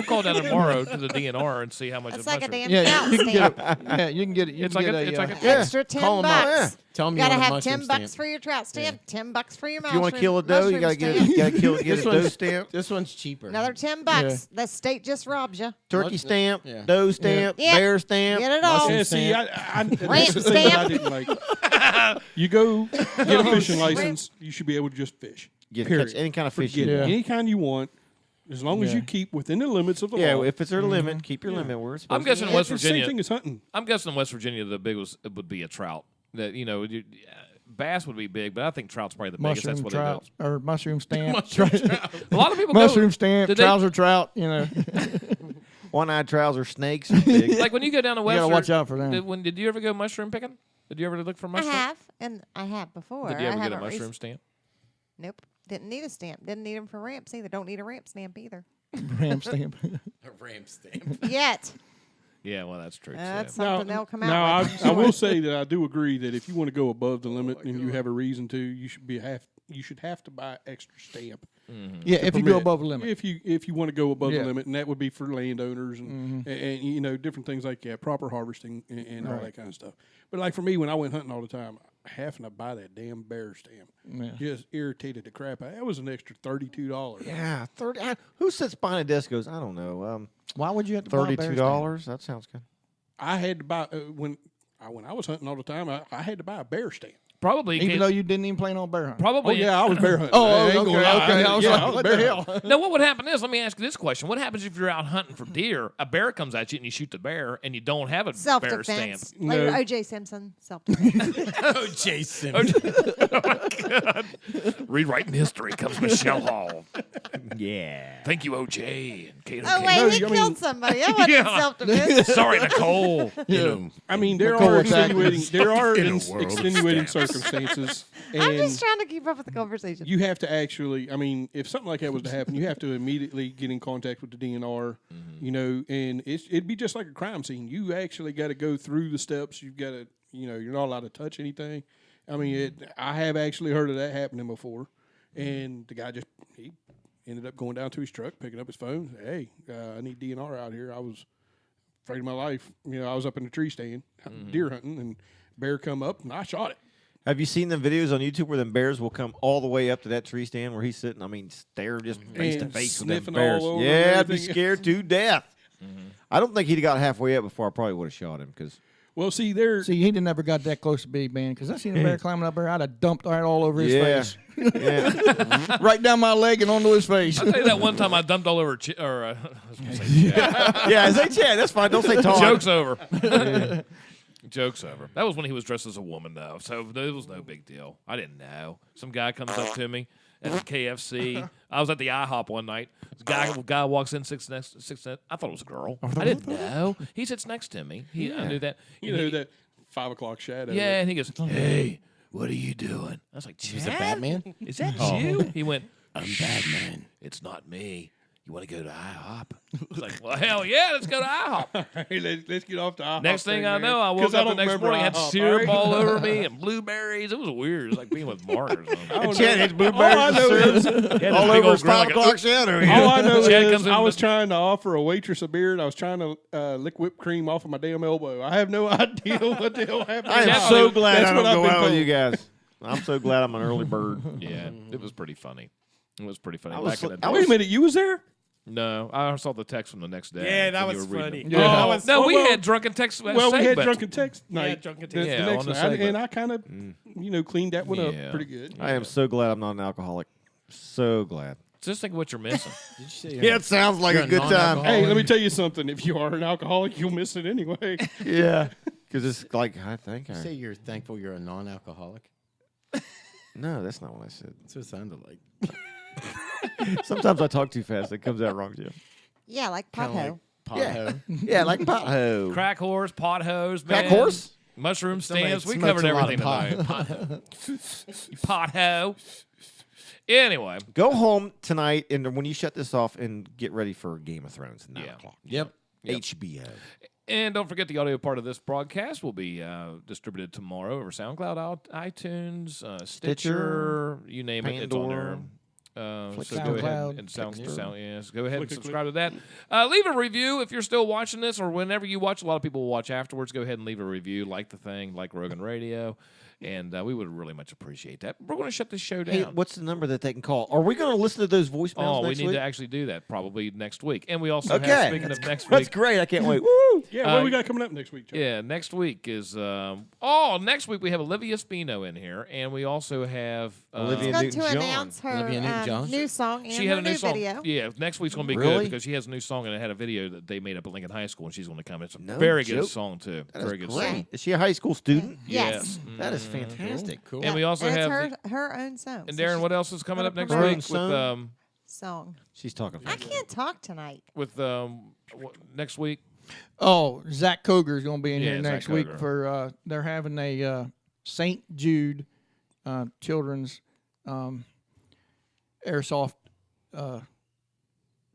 call down tomorrow to the DNR and see how much. It's a like a mushroom- damn Yeah, count you can stamp. get it. Yeah, you can get it. You It's can like get a. It's like a. Extra Call 'em up. $10. Tell me You gotta you want a have mushroom 10 bucks stamp. for your trout stamp, 10 bucks for your If mushroom. you want to kill a doe, you gotta get stamp. it. Get a This doe one's- stamp, This one's cheaper. Another 10 bucks. The state just robbed you. turkey stamp, Yeah. doe stamp, Yeah. bear stamp. Get it all. Yeah, see, stamp. that's the thing that I didn't like. You go get a fishing license, you should be able to just fish. Get Period. catch any kind of fish. Forget you it. want. Any kind you want, as long as Yeah. you keep within the limits of the Yeah, law. if it's their limit, keep your limit where it's supposed I'm guessing to West It's the same Virginia. thing as hunting. I'm guessing in West Virginia the big would be a trout. That bass would be big, but I think trout's probably the biggest. That's Mushroom what trout or mushroom stamp. A lot of people Mushroom go, stamp, did they- trouser trout. You know, One-eyed trouser snakes. Are big. like when you go down to you Webster. gotta watch out for them. Did you ever go mushroom picking? Did you ever look for I mushroom? have, and I have before. Did you ever I get a haven't mushroom stamp? Nope. Didn't need a stamp. Didn't need them for ramps either. Don't need a ramp stamp either. Ram stamp. A ram stamp. Yet. Yeah, well, that's true. That's too. something they'll come Now, out with. I will say that I do agree that if you want to go above the limit and you have a reason to, you should have to buy extra stamp. Yeah, to if you go permit. above the limit. If you want to go above Yeah. the limit, and that would be for landowners and you know, different things like that, proper harvesting and all that kind of stuff. But like for me, when I went hunting all the time, having to buy that damn bear stamp just irritated the crap out. That was an extra $32. Yeah, 30. Who sits behind a desk goes, I don't know, Why would you have to buy a bear stamp? $32? That sounds good. I had to buy when I was hunting all the time. I had to buy a bear stamp. Probably. Even though you didn't even plan on bear hunting. Probably. Oh yeah, I was bear hunting. Oh, I ain't okay, gonna lie. okay. I was like, was what bear the hunting. hell? Now, what would happen is, let me ask you this question: what happens if you're out hunting for deer? A bear comes at you and you shoot the bear, and you don't have a bear stamp? Self-defense. Like No. O.J. Simpson. Self-defense. Oh, Jason. Oh, my God. Rewriting history comes Michelle Hall. Yeah. Thank you, OJ. And Kato Oh, King. wait, No, he I killed mean- somebody. That wasn't Yeah. self-defense. Sorry, Nicole. I mean, there Nicole are attacked extenuating circumstances, I'm just and trying to keep up with the conversation. you have to actually. I mean, if something like that was to happen, you have to immediately get in contact with the DNR. You know, and it'd be just like a crime scene. You actually got to go through the steps. You've got to, you know, you're not allowed to touch anything. I mean, I have actually heard of that happening before, and the guy he ended up going down to his truck, picking up his phone. Said, hey, I need DNR out here. I was afraid of my life. You know, I was up in the tree stand, deer hunting, and bear come up, and I shot it. Have you seen them videos on YouTube where them bears will come all the way up to that tree stand where he's sitting? I mean, stare just face to And face with them sniffing bears. all over Yeah, I'd be everything. scared to death. I don't think he'd have got halfway up before I probably would have shot him because Well, see, there. See, he never got that close to Big Man because I seen a bear climbing up there. I'd have dumped right all over his face. yeah. Right down my leg and onto his face. I'll tell you that one time I dumped all over I was gonna say Chad. Yeah, say Chad. That's fine. Don't say Todd. Joke's over. Joke's over. That was when he was dressed as a woman, though, so it was no big deal. I didn't know. Some guy comes up to me at the KFC. I was at the IHOP one night. This guy walks in, sits next. I thought it was a girl. I didn't know. He sits next to me. I knew that. You know, that 5 o'clock shadow. Yeah, and he goes, "Hey, what are you doing?" I was like, He's a "Chad? Batman? Is that you?" He went, "I'm Batman. It's not me. You want to go to IHOP?" I was like, "Well, hell yeah, let's go to IHOP." Hey, let's get off the IHOP Next thing I man, know, I woke 'cause up the don't next remember morning, had IHOP, syrup all all right? over me and blueberries. It was weird. It was like being with Mark or something. I don't Chad know. hits blueberries All I and know syrup is, He had this all big over old his grill 5 like a- o'clock shadow. all I know Chad is comes in I with was the- trying to offer a waitress a beer, and I was trying to lick whipped cream off of my damn elbow. I have no idea what the hell happened. I am Chad- so glad That's I what don't I've go been out with told. you guys. I'm so glad I'm an early bird. Yeah, it was pretty funny. It was pretty funny. I was Back in the I day. Wait a minute, you was there? No, I saw the text from the next day. Yeah, that when you was were reading funny. them. Yeah. That was- No, we Well, had drunken text. Well, we had segment. drunken text night. drunken the, text. Yeah, the next on the night, segment. and I kind of, cleaned that one Yeah. up pretty good. I am so glad I'm not an alcoholic. So glad. Just think of what you're missing. Did you say Yeah, it sounds like you're a good time. non-alcoholic? Hey, let me tell you something. If you are an alcoholic, you'll miss it anyway. Yeah. Because it's like, I think You say I. you're thankful you're a non-alcoholic? No, that's not what I said. That's what it sounded like. Sometimes I talk too fast. It comes out wrong, Jim. Yeah, like Kinda pothole. like Yeah. pothole. Yeah, like pothole. Crack horse, pot hose, Crack man. horse? Mushroom Somebody stands. We smokes covered a lot everything of tonight. Pot hoe. Anyway, Go home tonight, and when you shut this off, and get ready for Game of Thrones at 9 Yeah. o'clock. Yep. HBO. and don't forget the audio part of this broadcast will be distributed tomorrow over SoundCloud, iTunes, Stitcher, you name it, it's on there. Flick So go ahead SoundCloud, and sound, Dexter. yes, go ahead and Flick, subscribe to that. Leave a review if you're still watching this, or whenever you watch. A lot of people will watch afterwards. Go ahead and leave a review, like the thing, like Rogan Radio, and we would really much appreciate that. We're going to shut this show down. Hey, what's the number that they can call? Are we going to listen to those voicemails Oh, we next need week? to actually do that probably next week. And we also have, Okay. speaking of next That's week, great. I can't wait. Woo! Yeah, what do we got coming up next week, Chuck? yeah, next week is next week we have Olivia Spino in here, and we also have Olivia She's going to Newton-John. announce her Olivia Newton-John? new song and she her had a new song. video. Yeah, next week's gonna be Really? good because she has a new song and it had a video that they made up at Lincoln High School, and she's gonna come. It's a No very joke. good song too. That Very is good great. song. Is she a high school student? Yes. Mm. That is fantastic. Cool. And we also And it's have her own song. and so Darren, she's what else is coming gonna up next promote week Her own with song. She's talking. I can't talk tonight. next week? Oh, Zach Koger's going to be in Yeah, here Zach next week Koger. for. They're having a St. Jude children's airsoft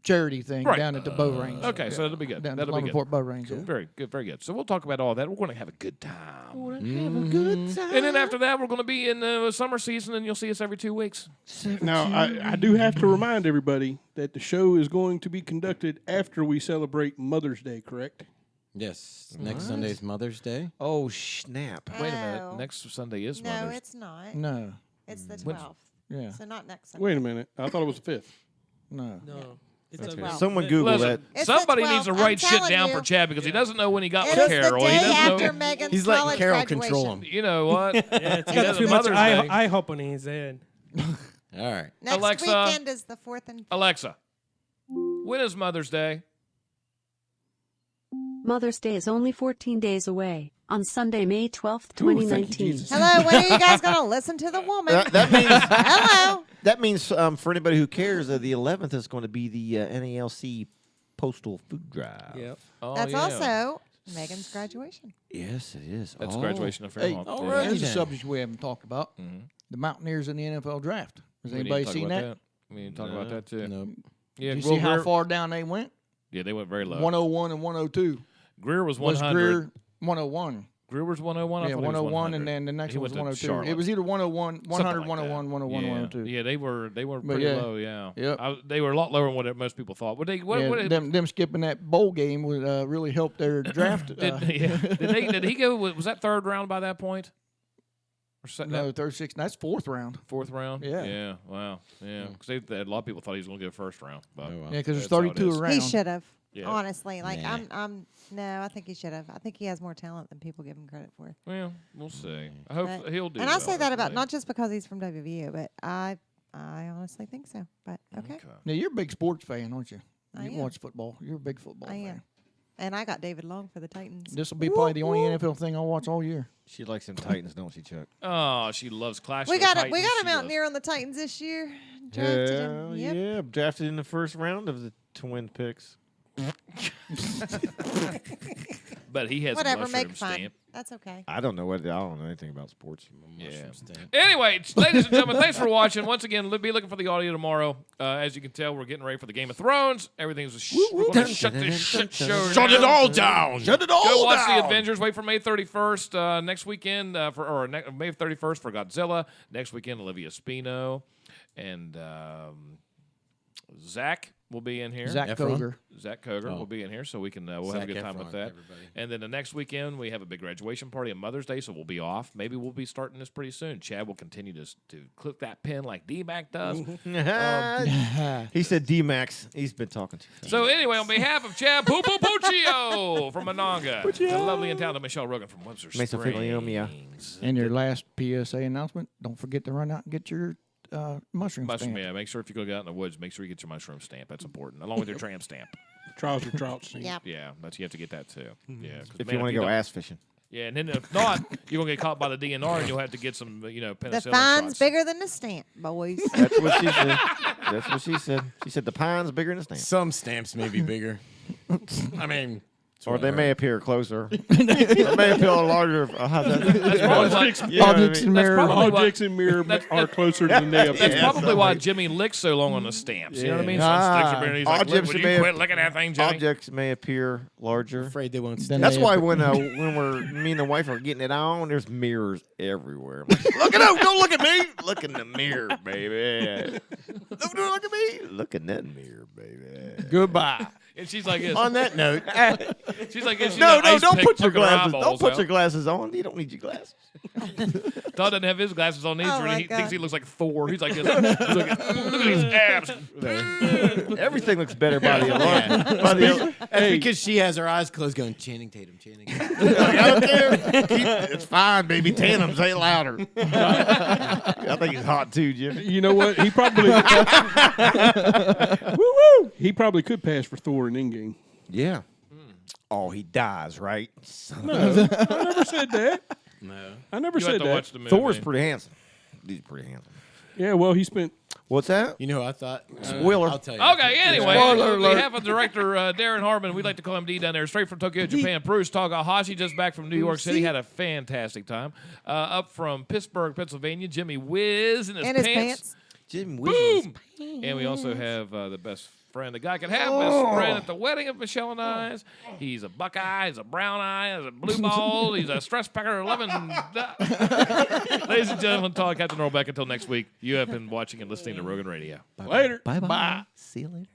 charity thing Right. down at the bow range. Okay, so that'll be good. Down at That'll the be good. Loverport bow range. Yeah. Very good, very good. So we'll talk about all that. We're going to have a good time. Have a good time. And then after that, we're going to be in the summer season, and you'll see us every 2 weeks. Now, I do have to remind everybody that the show is going to be conducted after we celebrate Mother's Day, correct? Yes. Next Sunday's Mother's Day. Oh snap! Wait a minute. Oh. Next Sunday is No, Mother's it's not. No, It's the When's- 12th. yeah, So not next Sunday. Wait a minute. I thought it was the 5th. no. No. It's It's a 12th. Someone Google Listen, that. It's the somebody needs to 12th. write I'm shit telling down you. for Chad because he doesn't know when he got It with is the Carol. He day doesn't after know. Megan's He's letting college Carol graduation. control him. You know what? Yeah, it's He got does too a much Mother's Day. I hope on his head. All right. Next Alexa. weekend is the 4th and 5th. Alexa, when is Mother's Day? Mother's Day is only 14 days away, on Sunday, May 12th, Ooh, thank you, 2019. Jesus. Hello, when are you guys going to listen to the woman? That means Hello. that means for anybody who cares, the 11th is going to be the NALC Postal Food Drive. Yep. Oh, That's yeah. also Megan's graduation. Yes, it is. That's Oh. graduation of Hey, Fairmont. here's a then. subject we haven't talked about: Mhm. the Mountaineers in the NFL draft. Has We need to anybody talk seen about that? We need to talk about that too. Nope. Yeah, Did you see how Greer- far down they went? Yeah, they went very low. 101 and 102. Greer was Was 100. Greer 101? Greer was 101. I Yeah, thought he was 101, 100. and then the next He one was went to 102. Charlotte. It was either 101, 100, Something like 101, that. 101, yeah. 102. Yeah, they were But pretty yeah. low. Yeah, Yep. They were a lot lower than what most people thought. What they what, Yeah, what them skipping that bowl game would really help their draft. did he go? Was that third round by that point? Or No, third, sixth. That's fourth round. fourth round. Yeah. Yeah. Wow. Yeah. Because a lot of people thought he was going to go first round. But Oh, wow. Yeah, because there's that's how it 32 is. around. He should have. Yeah. Honestly, like Nah. no, I think he should have. I think he has more talent than people give him credit for. Well, we'll see. I hope But- he'll do. And I well, say that about hopefully. not just because he's from WVU, but I honestly think so. But okay, Now, you're a big sports fan, aren't you? I You am. watch football. You're a big football I fan. am. And I got David Long for the Titans. This will be probably the only NFL thing I'll watch all year. She likes them Titans, don't she, Chuck? Oh, she loves Clash. We of the got a Titans. She loves- Mountaineer on the Titans this year. Drafted him. Yep. Yeah, drafted in the first round of the twin picks. But he has Whatever, a mushroom make fun. stamp. That's okay. I don't know anything about sports. Yeah. Stamp. Anyway, ladies and gentlemen, thanks for watching. Once again, be looking for the audio tomorrow. As you can tell, we're getting ready for the Game of Thrones. Everything's we're going to shut this shit show Shut it down. all down. Shut it all Go watch down. the Avengers. Wait for May 31st next weekend May 31st for Godzilla. Next weekend, Olivia Spino and Zach will be in here. Zach Efron? Koger. Zach Koger will be in here, so we can we'll have a Zac good time with Efron, that. everybody. And then the next weekend we have a big graduation party on Mother's Day, so we'll be off. Maybe we'll be starting this pretty soon. Chad will continue to click that pen like D-Mac does. He said D-Max. He's been talking to you. So anyway, on behalf of Chad Poo Poo Puccio from Mononga, the lovely and talented Michelle Rogan from Webster Mesa Figliomia. Springs. And your last PSA announcement, don't forget to run out and get your mushroom Mushroom, stamp. yeah. Make sure if you go out in the woods, make sure you get your mushroom stamp. That's important, along with your tram stamp. Trouser trout stamp. Yep. Yeah, you have to get that too. Yeah, 'cause, If man, you want to go don't- ass fishing. Yeah, and then if not, you're gonna get caught by the DNR, and you'll have to get some, The penicillin fine's shots. bigger than the stamp, boys. That's what she said. That's what she said. She said the pine's bigger than the stamp. Some stamps may be bigger. I mean, it's Or what they I may heard. appear closer. They may appear larger. How's that? That's probably why, You know what I Objects mean? in mirror. probably why- Objects in mirror are closer than they appear. that's probably why Jimmy licks so long on the stamps. You know what I mean? Some sticks are being, he's like, Objects would may you quit licking that thing, Jimmy? Objects may appear larger. Afraid they won't Then stick. That's they why appear- when me and the wife are getting it on, there's mirrors everywhere. I'm like, look at him! Don't look at me! Look in the mirror, baby. Don't look at me! Look in that mirror, baby. Goodbye. And she's like this. On that note, She's like this. She's No, got no, ice don't pick put your poking her glasses. Don't eyeballs put out. your glasses on. You don't need your glasses. Todd doesn't have his glasses on either, Oh, and my he thinks God. he looks like Thor. He's like this. look at these abs. Everything looks better by the alarm. By the, that's because she has her eyes closed going, Channing Tatum, Channing Tatum. I don't care. It's fine, baby. Tandem, say it louder. I think he's hot too, Jimmy. You know what? He probably he probably could pass for Thor in Endgame. Yeah. Oh, he dies, right? I never said that. No. I never You have said to that. watch the movie. Thor's pretty handsome. He's pretty handsome. Yeah, well, he spent. What's that? You know, I thought. Spoiler. I'll tell you. Okay, anyway, Spoiler on alert. behalf of director Darren Harmon, we'd like to call him D down there, straight from Tokyo, Japan. Bruce Takahashi, just back from New York City, had a fantastic time. Up from Pittsburgh, Pennsylvania, Jimmy Whiz in his pants. Jim Boom! And we also have the best friend a guy could have, best friend at the wedding of Michelle and I's. He's a Buckeye, he's a Brown Eye, he's a Blue Ball, he's a Stress Packer 11. Ladies and gentlemen, Todd, Captain Earl, back until next week. You have been watching and listening to Rogan Radio. Later. Bye-bye. Bye. See you later.